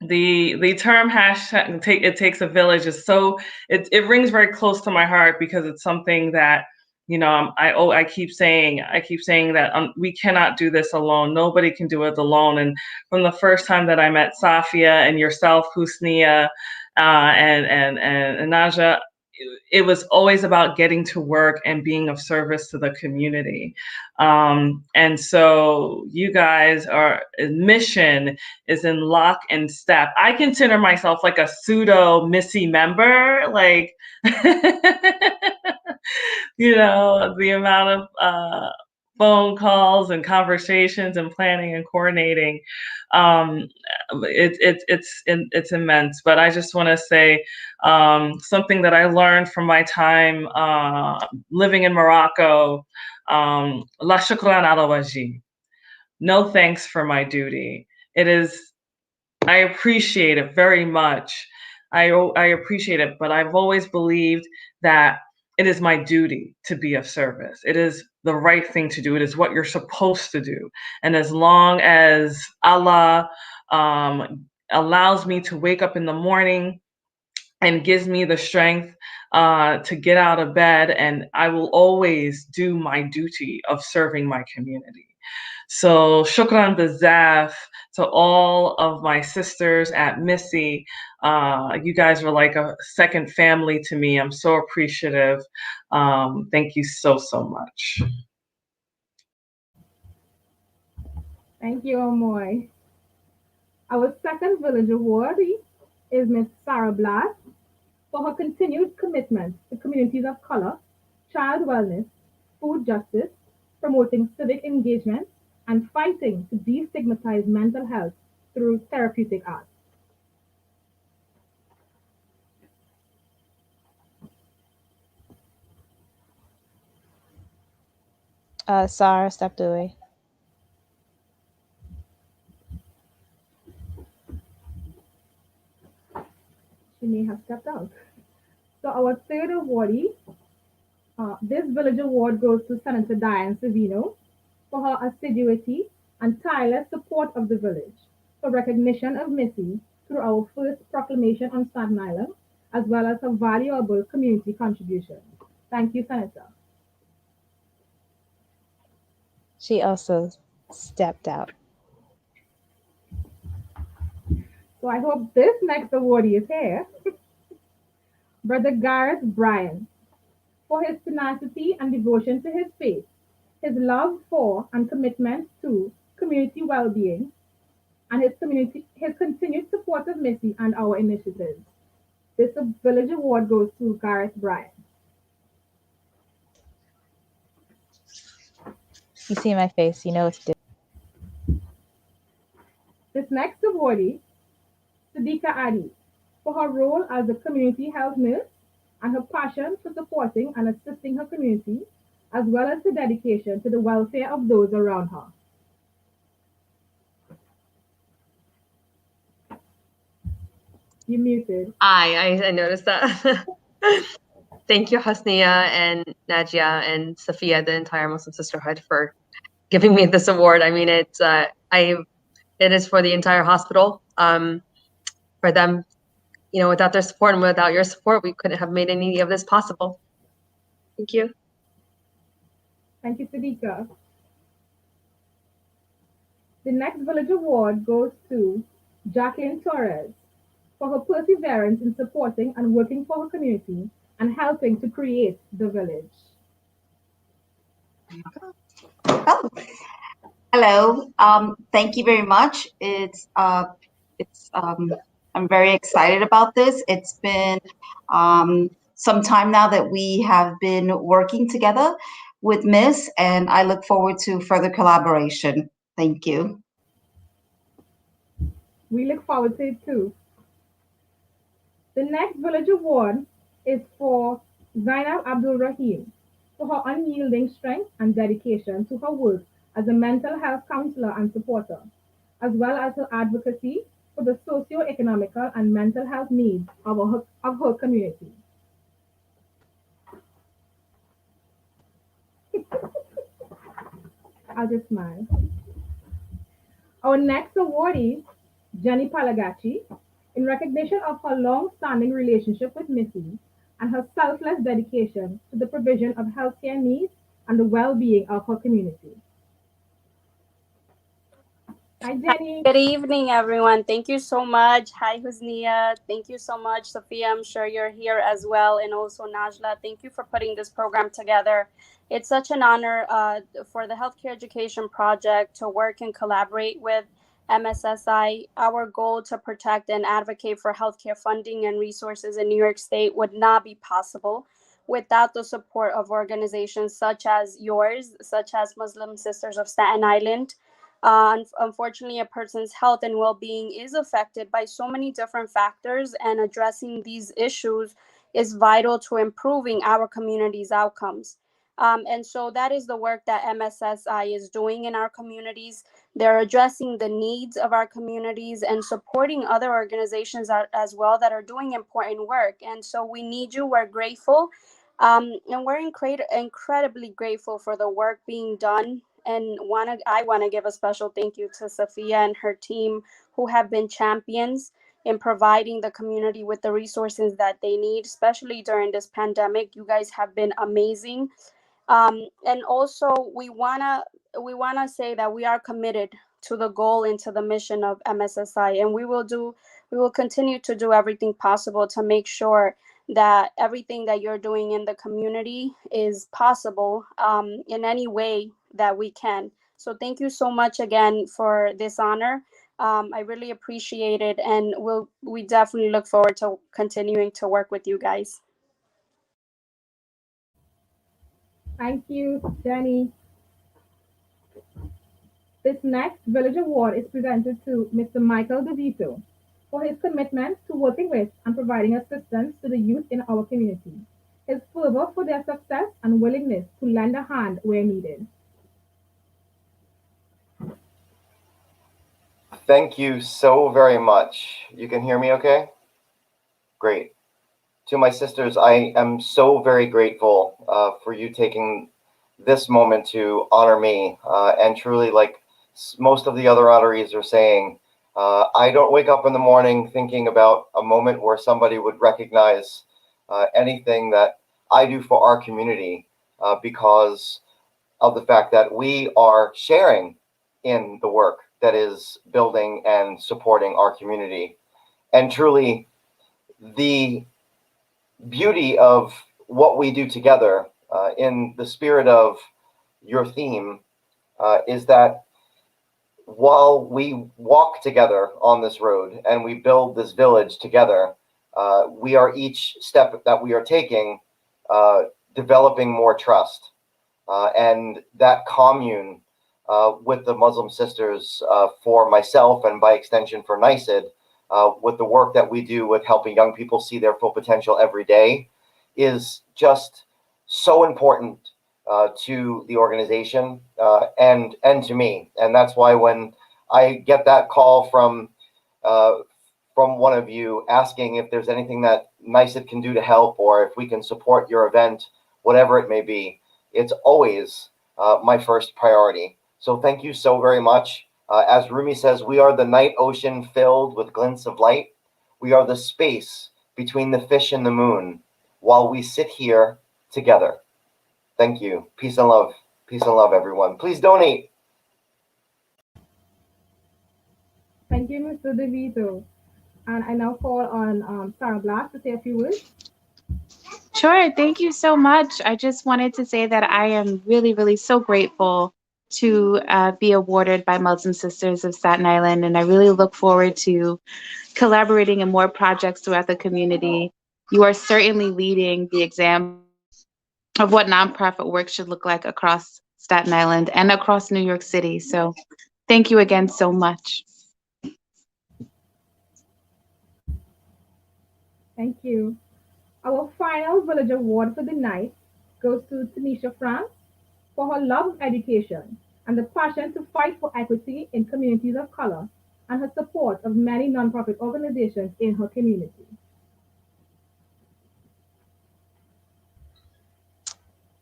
The term hashtag it takes a village is so it rings very close to my heart because it's something that I keep saying that we cannot do this alone. Nobody can do it alone. And from the first time that I met Safia and yourself, Husnia, and Najah, it was always about getting to work and being of service to the community. And so you guys mission is in lock and step. I consider myself like a pseudo Missy member, like, the amount of phone calls and conversations and planning and coordinating, it's immense. But I just want to say something that I learned from my time living in Morocco. La shukran ala waji. No thanks for my duty. I appreciate it very much. I appreciate it, but I've always believed that it is my duty to be of service. It is the right thing to do. It is what you're supposed to do. And as long as Allah allows me to wake up in the morning and gives me the strength to get out of bed, and I will always do my duty of serving my community. So shukran bazaf to all of my sisters at Missy. You guys were like a second family to me. I'm so appreciative. Thank you so, so much. Thank you, Amoy. Our second village awardee is Ms. Sarah Blas for her continued commitment to communities of color, child wellness, food justice, promoting civic engagement, and fighting to destigmatize mental health through therapeutic art. Sarah, stepped away. She may have stepped out. So our third awardee, this village award goes to Senator Diane Savino for her assiduity and tireless support of the village, for recognition of Missy through our first proclamation on Staten Island, as well as her valuable community contribution. Thank you, Senator. She also stepped out. So I hope this next awardee is here. Brother Gareth Bryan, for his tenacity and devotion to his faith, his love for and commitment to community well-being, and his continued support of Missy and our initiatives. This village award goes to Gareth Bryan. You see my face, you know it's different. This next awardee, Sadiqa Adi, for her role as a community health nurse and her passion for supporting and assisting her community, as well as her dedication to the welfare of those around her. You muted. I noticed that. Thank you, Husnia and Najah and Safia, the entire Muslim Sisterhood, for giving me this award. I mean, it is for the entire hospital. For them, without their support and without your support, we couldn't have made any of this possible. Thank you. Thank you, Sadiqa. The next village award goes to Jacqueline Torres for her perseverance in supporting and working for her community and helping to create the village. Oh. Hello. Thank you very much. It's I'm very excited about this. It's been some time now that we have been working together with Miss, and I look forward to further collaboration. Thank you. We look forward to it too. The next Village Award is for Zainab Abdul-Rahim for her unyielding strength and dedication to her work as a mental health counselor and supporter, as well as her advocacy for the socio-economical and mental health needs of her community. I'll just smile. Our next awardee, Jenny Palagachi, in recognition of her long-standing relationship with Missy and her selfless dedication to the provision of healthcare needs and the well-being of her community. Hi, Jenny. Good evening, everyone. Thank you so much. Hi, Husnia. Thank you so much, Sophia. I'm sure you're here as well. And also, Najla, thank you for putting this program together. It's such an honor for the Healthcare Education Project to work and collaborate with MSSI. Our goal to protect and advocate for healthcare funding and resources in New York State would not be possible without the support of organizations such as yours, such as Muslim Sisters of Staten Island. Unfortunately, a person's health and well-being is affected by so many different factors, and addressing these issues is vital to improving our community's outcomes. And so that is the work that MSSI is doing in our communities. They're addressing the needs of our communities and supporting other organizations as well that are doing important work. And so we need you. We're grateful. And we're incredibly grateful for the work being done. And I want to give a special thank you to Sophia and her team, who have been champions in providing the community with the resources that they need, especially during this pandemic. You guys have been amazing. And also, we wanna say that we are committed to the goal and to the mission of MSSI, and we will continue to do everything possible to make sure that everything that you're doing in the community is possible in any way that we can. So thank you so much again for this honor. I really appreciate it, and we definitely look forward to continuing to work with you guys. Thank you, Jenny. This next Village Award is presented to Mr. Michael DeVito for his commitment to working with and providing assistance to the youth in our community, his fervor for their success and willingness to lend a hand where needed. Thank you so very much. You can hear me okay? Great. To my sisters, I am so very grateful for you taking this moment to honor me. And truly, like most of the other honorees are saying, I don't wake up in the morning thinking about a moment where somebody would recognize anything that I do for our community because of the fact that we are sharing in the work that is building and supporting our community. And truly, the beauty of what we do together in the spirit of your theme is that while we walk together on this road and we build this village together, we are each step that we are taking developing more trust. And that commune with the Muslim sisters for myself and by extension for NYSID, with the work that we do with helping young people see their full potential every day is just so important to the organization and to me. And that's why when I get that call from one of you asking if there's anything that NYSID can do to help or if we can support your event, whatever it may be, it's always my first priority. So thank you so very much. As Rumi says, we are the night ocean filled with glints of light. We are the space between the fish and the moon while we sit here together. Thank you. Peace and love. Peace and love, everyone. Please donate. Thank you, Mr. DeVito. And I now call on Sarah Blas to say a few words. Sure. Thank you so much. I just wanted to say that I am really, really so grateful to be awarded by Muslim Sisters of Staten Island, and I really look forward to collaborating in more projects throughout the community. You are certainly leading the example of what nonprofit work should look like across Staten Island and across New York City. So thank you again so much. Thank you. Our final village award for the night goes to Tanisha France for her love of education and the passion to fight for equity in communities of color and her support of many nonprofit organizations in her community.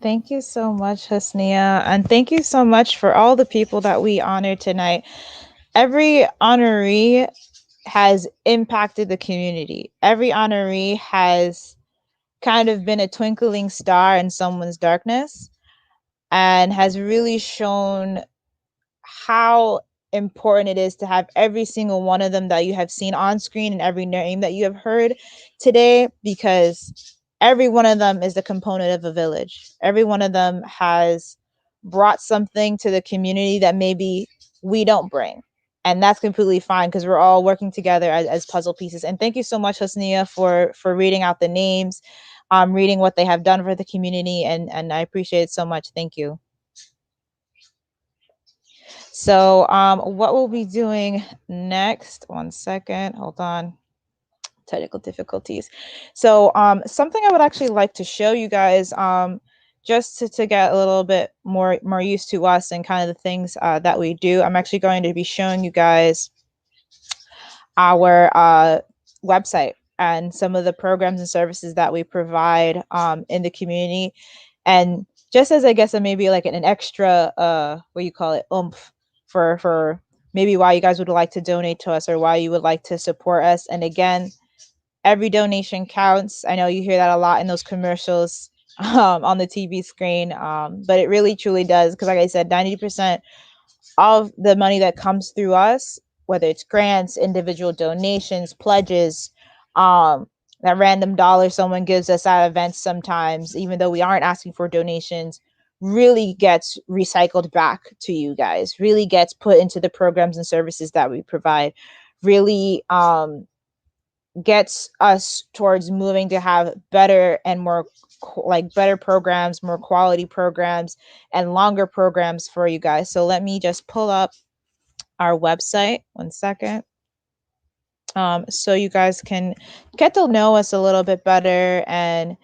Thank you so much, Husnia. And thank you so much for all the people that we honored tonight. Every honoree has impacted the community. Every honoree has kind of been a twinkling star in someone's darkness and has really shown how important it is to have every single one of them that you have seen on screen and every name that you have heard today, because every one of them is a component of a village. Every one of them has brought something to the community that maybe we don't bring. And that's completely fine because we're all working together as puzzle pieces. And thank you so much, Hosnia, for reading out the names, reading what they have done for the community. And I appreciate it so much. Thank you. So what we'll be doing next, one second, hold on, technical difficulties. So something I would actually like to show you guys, just to get a little bit more used to us and kind of the things that we do. I'm actually going to be showing you guys our website and some of the programs and services that we provide in the community. And just as I guess maybe like an extra, what you call it, oomph for maybe why you guys would like to donate to us or why you would like to support us. And again, every donation counts. I know you hear that a lot in those commercials on the TV screen, but it really truly does, because like I said, 90% of the money that comes through us, whether it's grants, individual donations, pledges, that random dollar someone gives us at events sometimes, even though we aren't asking for donations, really gets recycled back to you guys, really gets put into the programs and services that we provide, really gets us towards moving to have better and more better programs, more quality programs, and longer programs for you guys. So let me just pull up our website, one second, so you guys can get to know us a little bit better and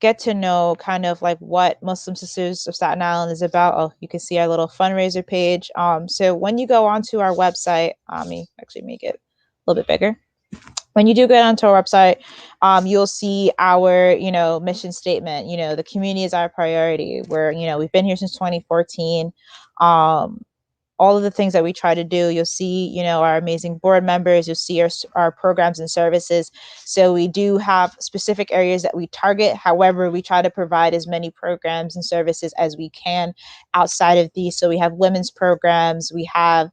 get to know kind of like what Muslim Sisters of Staten Island is about. Oh, you can see our little fundraiser page. So when you go onto our website, let me actually make it a little bit bigger. When you do get onto our website, you'll see our, mission statement. The community is our priority. We've been here since 2014. All of the things that we try to do, you'll see, our amazing board members, you'll see our programs and services. So we do have specific areas that we target. However, we try to provide as many programs and services as we can outside of these. So we have women's programs, we have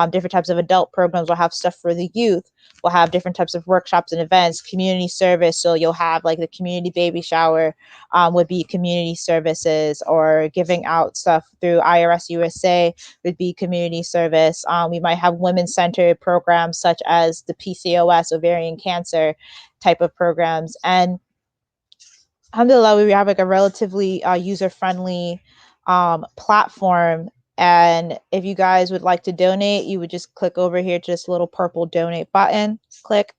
different types of adult programs, we'll have stuff for the youth. We'll have different types of workshops and events, community service. So you'll have like the community baby shower would be community services, or giving out stuff through IRS USA would be community service. We might have women-centered programs such as the PCOS, ovarian cancer type of programs. And alhamdulillah, we have like a relatively user-friendly platform. And if you guys would like to donate, you would just click over here to this little purple donate button, click,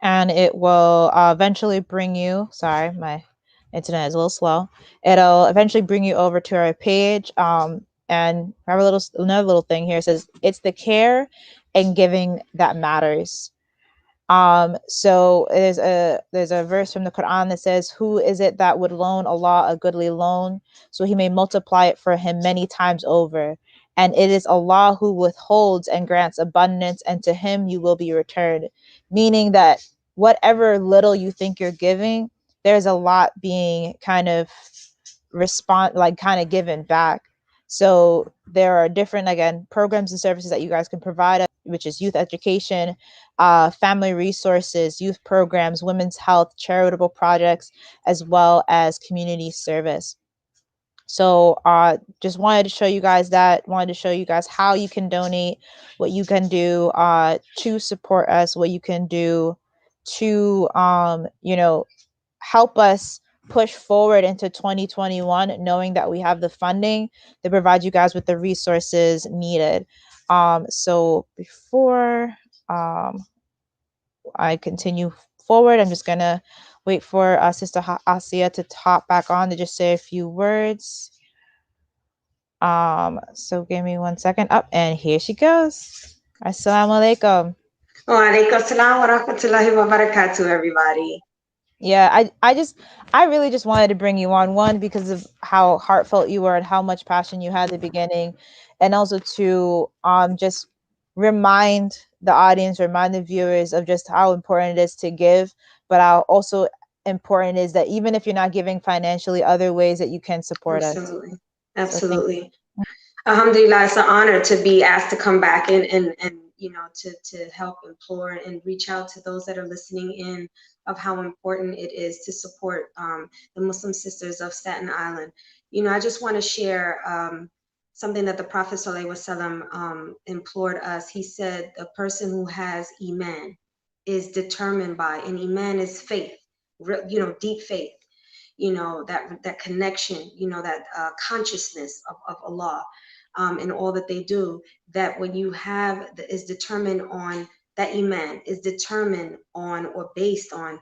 and it will eventually bring you, sorry, my internet is a little slow. It'll eventually bring you over to our page. And I have another little thing here. It says, it's the care and giving that matters. So there's a verse from the Quran that says, who is it that would loan Allah a goodly loan, so he may multiply it for him many times over? And it is Allah who withholds and grants abundance, and to him you will be returned. Meaning that whatever little you think you're giving, there's a lot being kind of given back. So there are different, again, programs and services that you guys can provide, which is youth education, family resources, youth programs, women's health, charitable projects, as well as community service. So just wanted to show you guys how you can donate, what you can do to support us, what you can do to help us push forward into 2021, knowing that we have the funding to provide you guys with the resources needed. So before I continue forward, I'm just gonna wait for Sister Asiya to hop back on to just say a few words. So give me 1 second. Up, and here she goes. Assalamu alaikum. Wa alaikum salam wa rahmatullahi wa barakatuh, everybody. Yeah, I really just wanted to bring you on, one, because of how heartfelt you were and how much passion you had at the beginning, and also to just remind the audience, remind the viewers of just how important it is to give, but how also important is that even if you're not giving financially, other ways that you can support Absolutely. us. Absolutely. Alhamdulillah, it's an honor to be asked to come back and to help implore and reach out to those that are listening in of how important it is to support the Muslim Sisters of Staten Island. I just want to share something that the Prophet ﷺ implored us. He said, a person who has Iman is determined by, and Iman is faith, deep faith, that connection, that consciousness of Allah. In all that they do, that when you have is determined on that iman is determined on or based on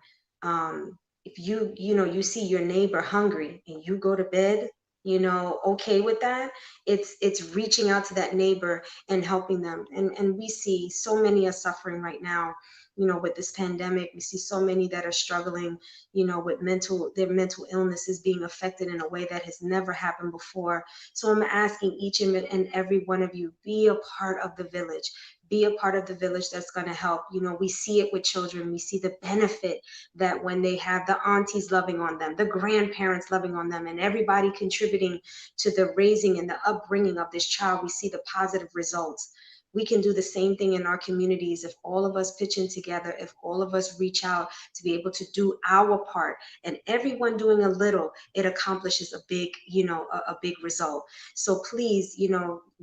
if you see your neighbor hungry and you go to bed okay with that, it's reaching out to that neighbor and helping them. And we see so many are suffering right now, with this pandemic. We see so many that are struggling, with their mental illness is being affected in a way that has never happened before. So I'm asking each and every one of you, be a part of the village. Be a part of the village that's going to help. We see it with children. We see the benefit that when they have the aunties loving on them, the grandparents loving on them, and everybody contributing to the raising and the upbringing of this child, we see the positive results. We can do the same thing in our communities if all of us pitch in together, if all of us reach out to be able to do our part. And everyone doing a little, it accomplishes a big, a big result. So please,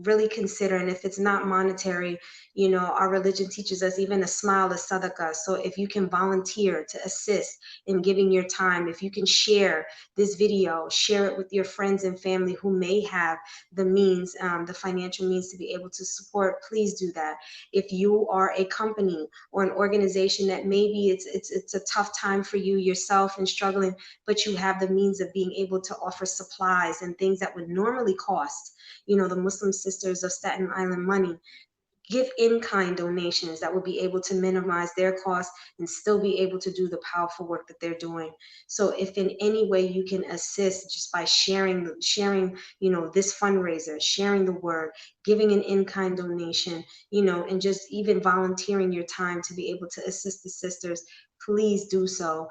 really consider, and if it's not monetary, our religion teaches us even a smile is sadaqah. So if you can volunteer to assist in giving your time, if you can share this video, share it with your friends and family who may have the means, the financial means to be able to support, please do that. If you are a company or an organization that maybe it's a tough time for you yourself and struggling, but you have the means of being able to offer supplies and things that would normally cost, the Muslim Sisters of Staten Island money, give in-kind donations that will be able to minimize their costs and still be able to do the powerful work that they're doing. So if in any way you can assist just by sharing, this fundraiser, sharing the word, giving an in-kind donation, and just even volunteering your time to be able to assist the sisters, please do so.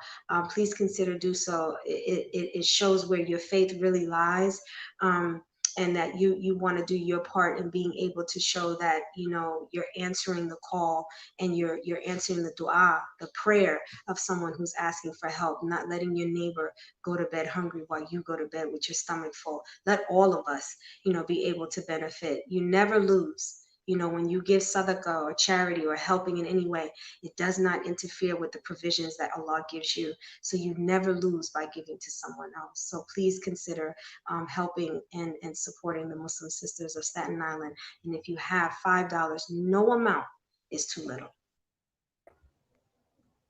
Please consider do so. It shows where your faith really lies. And that you want to do your part in being able to show that you're answering the call and you're answering the dua, the prayer of someone who's asking for help, not letting your neighbor go to bed hungry while you go to bed with your stomach full. Let all of us be able to benefit. You never lose. When you give sadaqah or charity or helping in any way, it does not interfere with the provisions that Allah gives you. So you never lose by giving to someone else. So please consider helping and supporting the Muslim Sisters of Staten Island. And if you have $5, no amount is too little.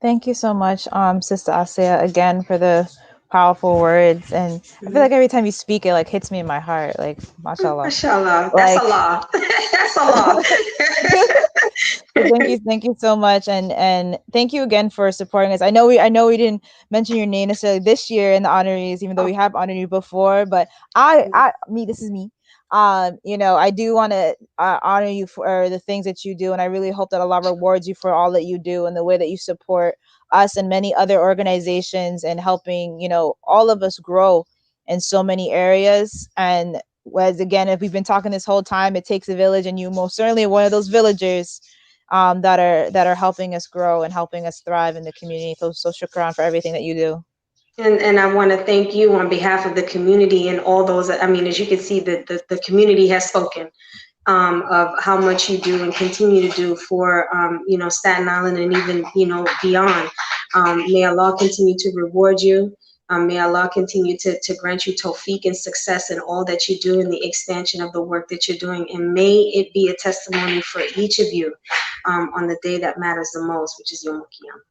Thank you so much, Sister Asiya, again for the powerful words. And I feel like every time you speak, it like hits me in my heart. Like, mashallah. Mashallah. That's Allah. That's Allah. Thank you so much, and thank you again for supporting us. I know we didn't mention your name necessarily this year in the honorees, even though we have honored you before. But this is me. I do want to honor you for the things that you do, and I really hope that Allah rewards you for all that you do and the way that you support us and many other organizations and helping all of us grow in so many areas. And as again, if we've been talking this whole time, it takes a village, and you most certainly are one of those villagers that are helping us grow and helping us thrive in the community. So shukran for everything that you do. And I want to thank you on behalf of the community and all those. I mean, as you can see, the community has spoken of how much you do and continue to do for, Staten Island and even, beyond. May Allah continue to reward you. May Allah continue to grant you tawfiq and success in all that you do in the expansion of the work that you're doing. And may it be a testimony for each of you on the day that matters the most, which is Yom Kippur.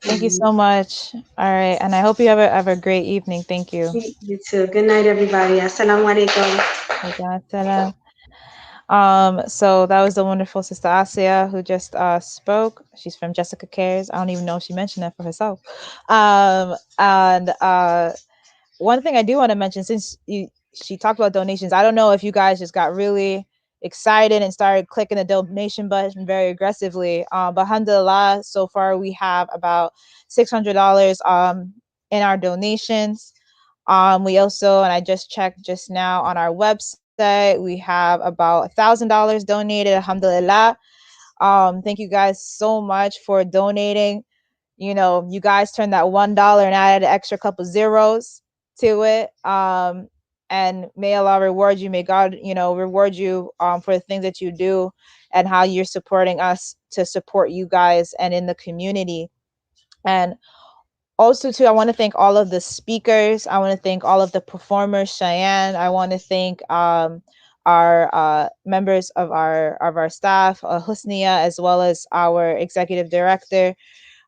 Thank you so much. All right. And I hope you have a great evening. Thank you. You too. Good night, everybody. Assalamu alaikum. So that was the wonderful Sister Asiya who just spoke. She's from Jessica Cares. I don't even know if she mentioned that for herself. And one thing I do want to mention, since she talked about donations, I don't know if you guys just got really excited and started clicking the donation button very aggressively. But alhamdulillah, so far we have about $600 in our donations. We also, and I just checked just now on our website, we have about $1,000 donated, alhamdulillah. Thank you guys so much for donating. You guys turned that $1 and added an extra couple zeros to it. And may Allah reward you. May God, reward you for the things that you do and how you're supporting us to support you guys and in the community. And also, too, I want to thank all of the speakers. I want to thank all of the performers, Cheyenne. I want to thank our members of our staff, Husnia, as well as our executive director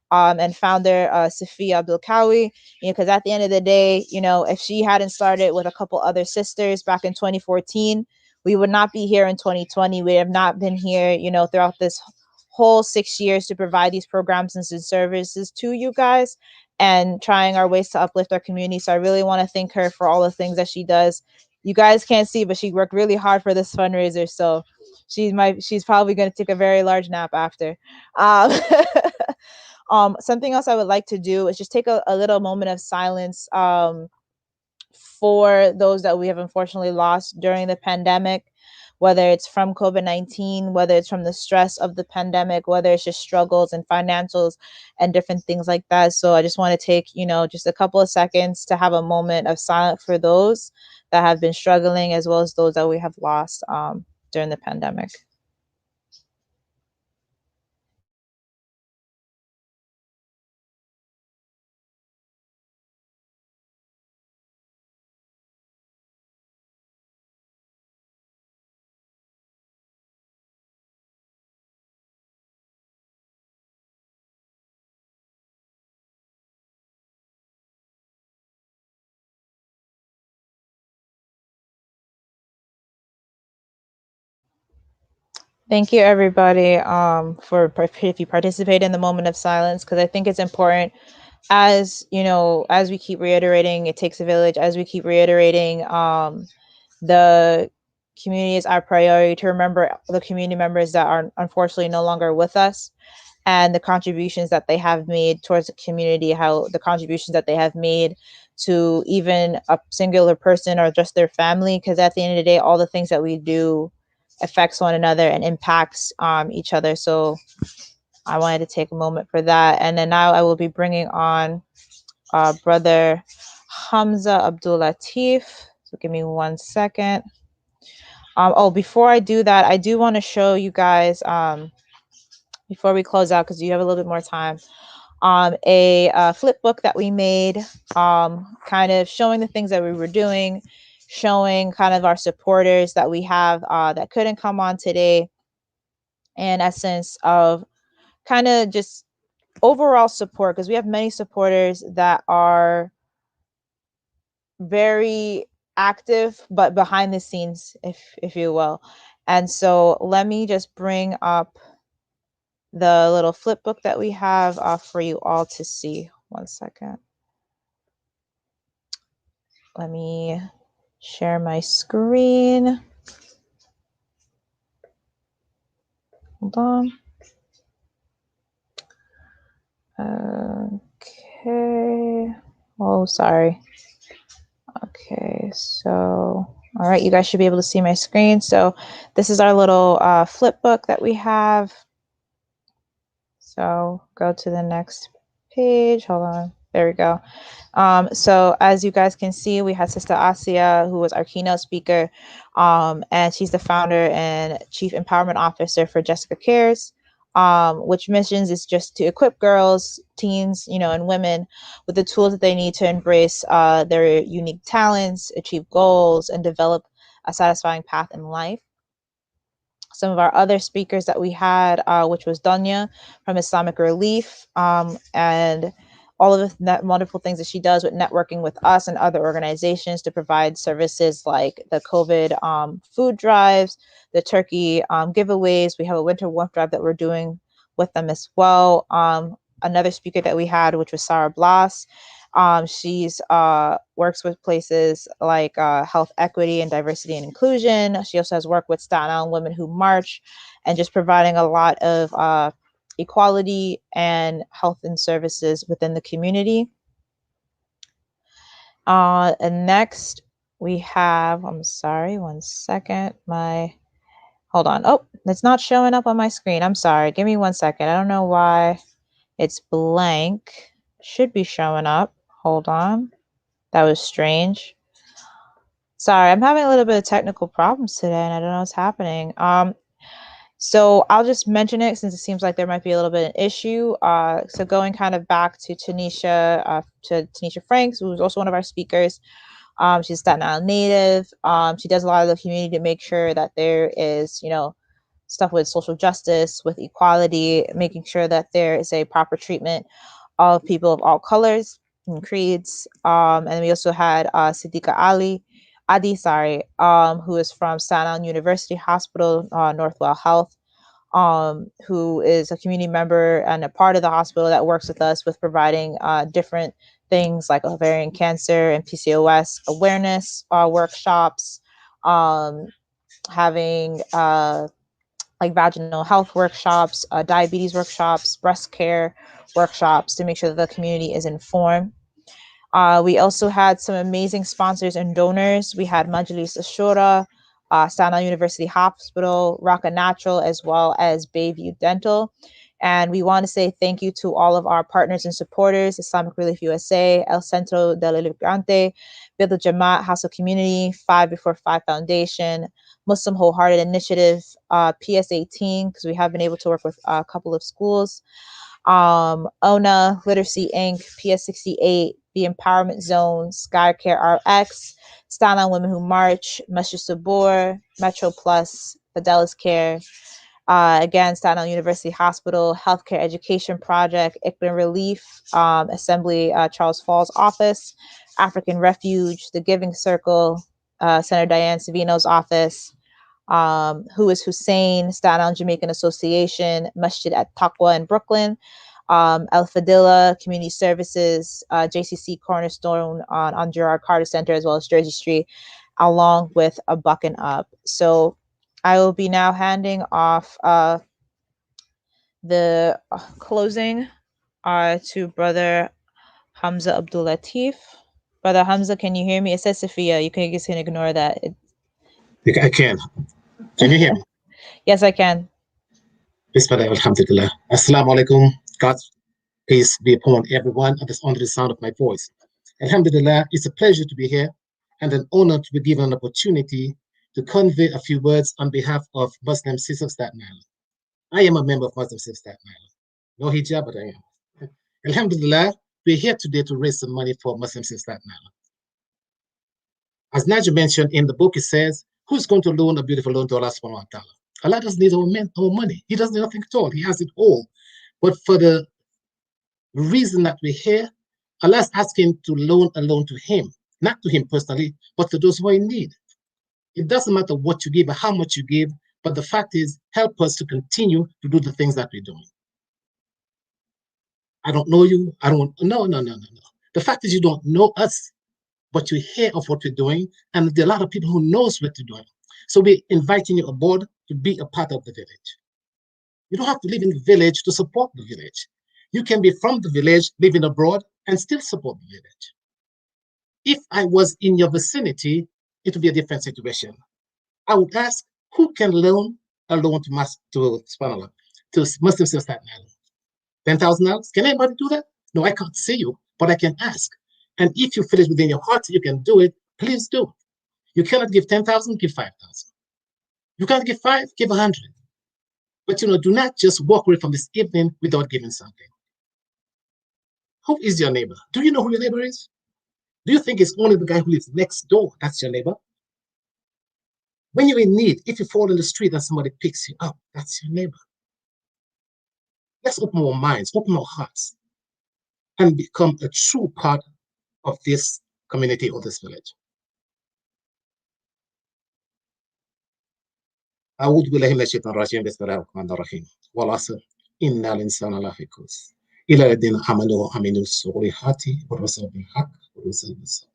and founder, Shaheed Abdul-Qawiyy. Because at the end of the day, if she hadn't started with a couple other sisters back in 2014, we would not be here in 2020. We have not been here, throughout this whole 6 years to provide these programs and services to you guys and trying our ways to uplift our community. So I really want to thank her for all the things that she does. You guys can't see, but she worked really hard for this fundraiser. So she's probably going to take a very large nap after. Something else I would like to do is just take a little moment of silence for those that we have unfortunately lost during the pandemic, whether it's from COVID-19, whether it's from the stress of the pandemic, whether it's just struggles and financials and different things like that. So I just want to take, just a couple of seconds to have a moment of silence for those that have been struggling, as well as those that we have lost during the pandemic. Thank you, everybody, if you participate in the moment of silence, because I think it's important, as we keep reiterating, it takes a village, as we keep reiterating, the community is our priority, to remember the community members that are unfortunately no longer with us and the contributions that they have made towards the community, how the contributions that they have made to even a singular person or just their family, because at the end of the day, all the things that we do affects one another and impacts each other. So I wanted to take a moment for that. And then now I will be bringing on Brother Hamza Abdul Latif. So give me 1 second. Before I do that, I do want to show you guys, before we close out, because you have a little bit more time, a flip book that we made, kind of showing the things that we were doing, showing kind of our supporters that we have that couldn't come on today, in essence of kind of just overall support, because we have many supporters that are very active but behind the scenes, if you will. And so let me just bring up the little flip book that we have for you all to see. 1 second. Let me share my screen. Hold on. Okay. Oh, sorry. Okay, so, all right, you guys should be able to see my screen. So this is our little flip book that we have. So go to the next page. Hold on. There we go. So as you guys can see, we had Sister Asiya, who was our keynote speaker, and she's the founder and chief empowerment officer for Jessica Cares, which missions is just to equip girls, teens, and women with the tools that they need to embrace their unique talents, achieve goals, and develop a satisfying path in life. Some of our other speakers that we had, which was Donia from Islamic Relief, and all of the wonderful things that she does with networking with us and other organizations to provide services like the COVID food drives, the turkey giveaways. We have a winter warmth drive that we're doing with them as well. Another speaker that we had, which was Sarah Blas. She's works with places like health equity and diversity and inclusion. She also has worked with Staten Island Women Who March and just providing a lot of equality and health and services within the community. And next we have, I'm sorry, one second. Hold on. Oh, it's not showing up on my screen. I'm sorry. Give me 1 second. I don't know why it's blank. Should be showing up. Hold on. That was strange. Sorry, I'm having a little bit of technical problems today and I don't know what's happening. So I'll just mention it since it seems like there might be a little bit of an issue. So going kind of back to Tanisha Franks, who was also one of our speakers. She's a Staten Island native. She does a lot of the community to make sure that there is, stuff with social justice, with equality, making sure that there is a proper treatment of people of all colors and creeds. And we also had Siddiqa Adi, who is from Staten Island University Hospital, Northwell Health, who is a community member and a part of the hospital that works with us with providing different things like ovarian cancer and PCOS awareness workshops, having like vaginal health workshops, diabetes workshops, breast care workshops to make sure that the community is informed. We also had some amazing sponsors and donors. We had Majlis Ashura, Staten Island University Hospital, Raqqa Natural, as well as Bayview Dental. And we want to say thank you to all of our partners and supporters, Islamic Relief USA, El Centro del Emigrante, Build the Jamaat, House of Community, 5 Before 5 Foundation, Muslim Wholehearted Initiative, PS18, because we have been able to work with a couple of schools, ONA, Literacy Inc., PS68, The Empowerment Zone, Skycare RX, Staten Island Women Who March, Masjid Sabor, Metro Plus, Fidelis Care, again, Staten Island University Hospital, Healthcare Education Project, ICBAN Relief, Assembly Charles Falls Office, African Refuge, The Giving Circle, Senator Diane Savino's office, Who is Hussein, Staten Island Jamaican Association, Masjid at Taqwa in Brooklyn, El Fadila Community Services, JCC Cornerstone on Gerard Carter Center, as well as Jersey Street, along with a Buck and Up. So I will be now handing off the closing to Brother Hamza Abdul Latif. Brother Hamza, can you hear me? It says Sophia. You can just ignore that. I can. Can you hear me? Yes, I can. Bismillah, alhamdulillah. Assalamu alaikum. God's peace be upon everyone under the sound of my voice. Alhamdulillah, it's a pleasure to be here and an honor to be given an opportunity to convey a few words on behalf of Muslim Sisters of Staten Island. I am a member of Muslim Sisters of Staten Island. No hijab, but I am. Alhamdulillah, we're here today to raise some money for Muslim Sisters of Staten Island. As Najah mentioned in the book, it says, who's going to loan a beautiful loan to Allah subhanahu wa ta'ala? Allah doesn't need our money. He doesn't need nothing at all. He has it all. But for the reason that we're here, Allah is asking to loan a loan to him, not to him personally, but to those who are in need. It doesn't matter what you give or how much you give, but the fact is, help us to continue to do the things that we're doing. I don't know you. I don't, no. The fact is you don't know us, but you hear of what we're doing, and there are a lot of people who knows what we're doing. So we're inviting you aboard to be a part of the village. You don't have to live in the village to support the village. You can be from the village, living abroad, and still support the village. If I was in your vicinity, it would be a different situation. I would ask, who can loan a loan to Muslim Staten Island? $10,000? Can anybody do that? No, I can't see you, but I can ask. And if you feel it within your heart, you can do it, please do. You cannot give 10,000, give 5,000. You can't give 5, give 100. But do not just walk away from this evening without giving something. Who is your neighbor? Do you know who your neighbor is? Do you think it's only the guy who lives next door that's your neighbor? When you're in need, if you fall in the street and somebody picks you up, that's your neighbor. Let's open our minds, open our hearts, and become a true part of this community or this village. أعوذ بالله من الشيطان الرجيم بسم الله الرحمن الرحيم والعصر إن الإنسان لفي خسر إلى الذين آمنوا وعملوا الصالحات والرسل بالحق والرسل بالصبر.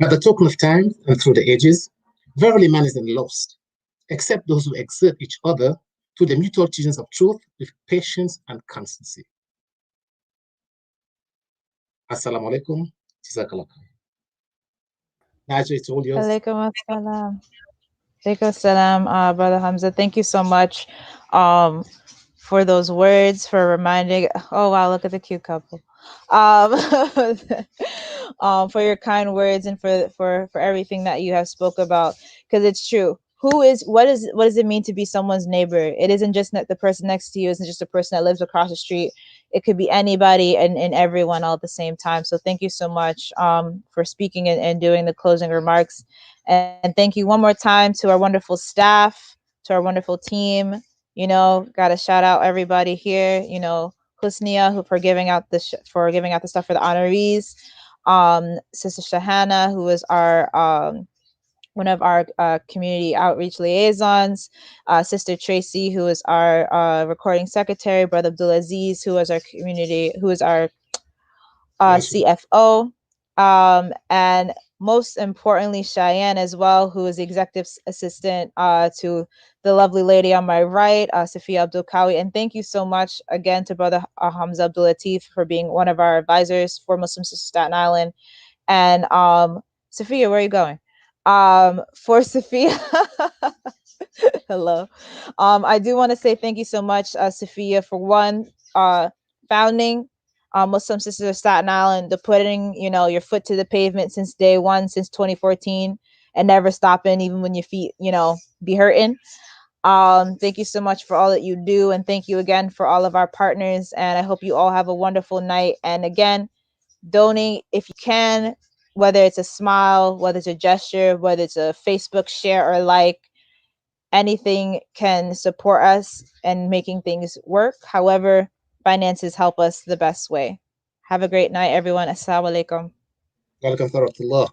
At the token of time and through the ages, verily man is lost, except those who exert each other to the mutual teachings of truth with patience and constancy. Assalamu alaikum. Jazakallah. Najah, it's all yours. Alaikum assalam. Alaikum assalam, Brother Hamza. Thank you so much for those words, for reminding. Oh, wow, look at the cute couple. For your kind words and for everything that you have spoke about, because it's true. What does it mean to be someone's neighbor? It isn't just the person next to you, isn't just a person that lives across the street. It could be anybody and everyone all at the same time. So thank you so much for speaking and doing the closing remarks. And thank you one more time to our wonderful staff, to our wonderful team. Got to shout out everybody here. Husnia, who for giving out the stuff for the honorees. Sister Shahana, who is our one of our community outreach liaisons. Sister Tracy, who is our recording secretary. Brother Abdulaziz, who is our CFO. And most importantly, Cheyenne as well, who is the executive assistant to the lovely lady on my right, Sophia Abdul-Qawiyy. And thank you so much again to Brother Hamza Abdul-Latif for being one of our advisors for Muslim Sisters of Staten Island. And Sophia, where are you going? For Sophia, hello. I do want to say thank you so much, Sophia, for founding Muslim Sisters of Staten Island, to putting your foot to the pavement since day one, since 2014, and never stopping even when your feet be hurting. Thank you so much for all that you do, and thank you again for all of our partners, and I hope you all have a wonderful night. And again, donate if you can, whether it's a smile, whether it's a gesture, whether it's a Facebook share or like. Anything can support us in making things work. However, finances help us the best way. Have a great night, everyone. Assalamu alaikum. Wa alaikum salam.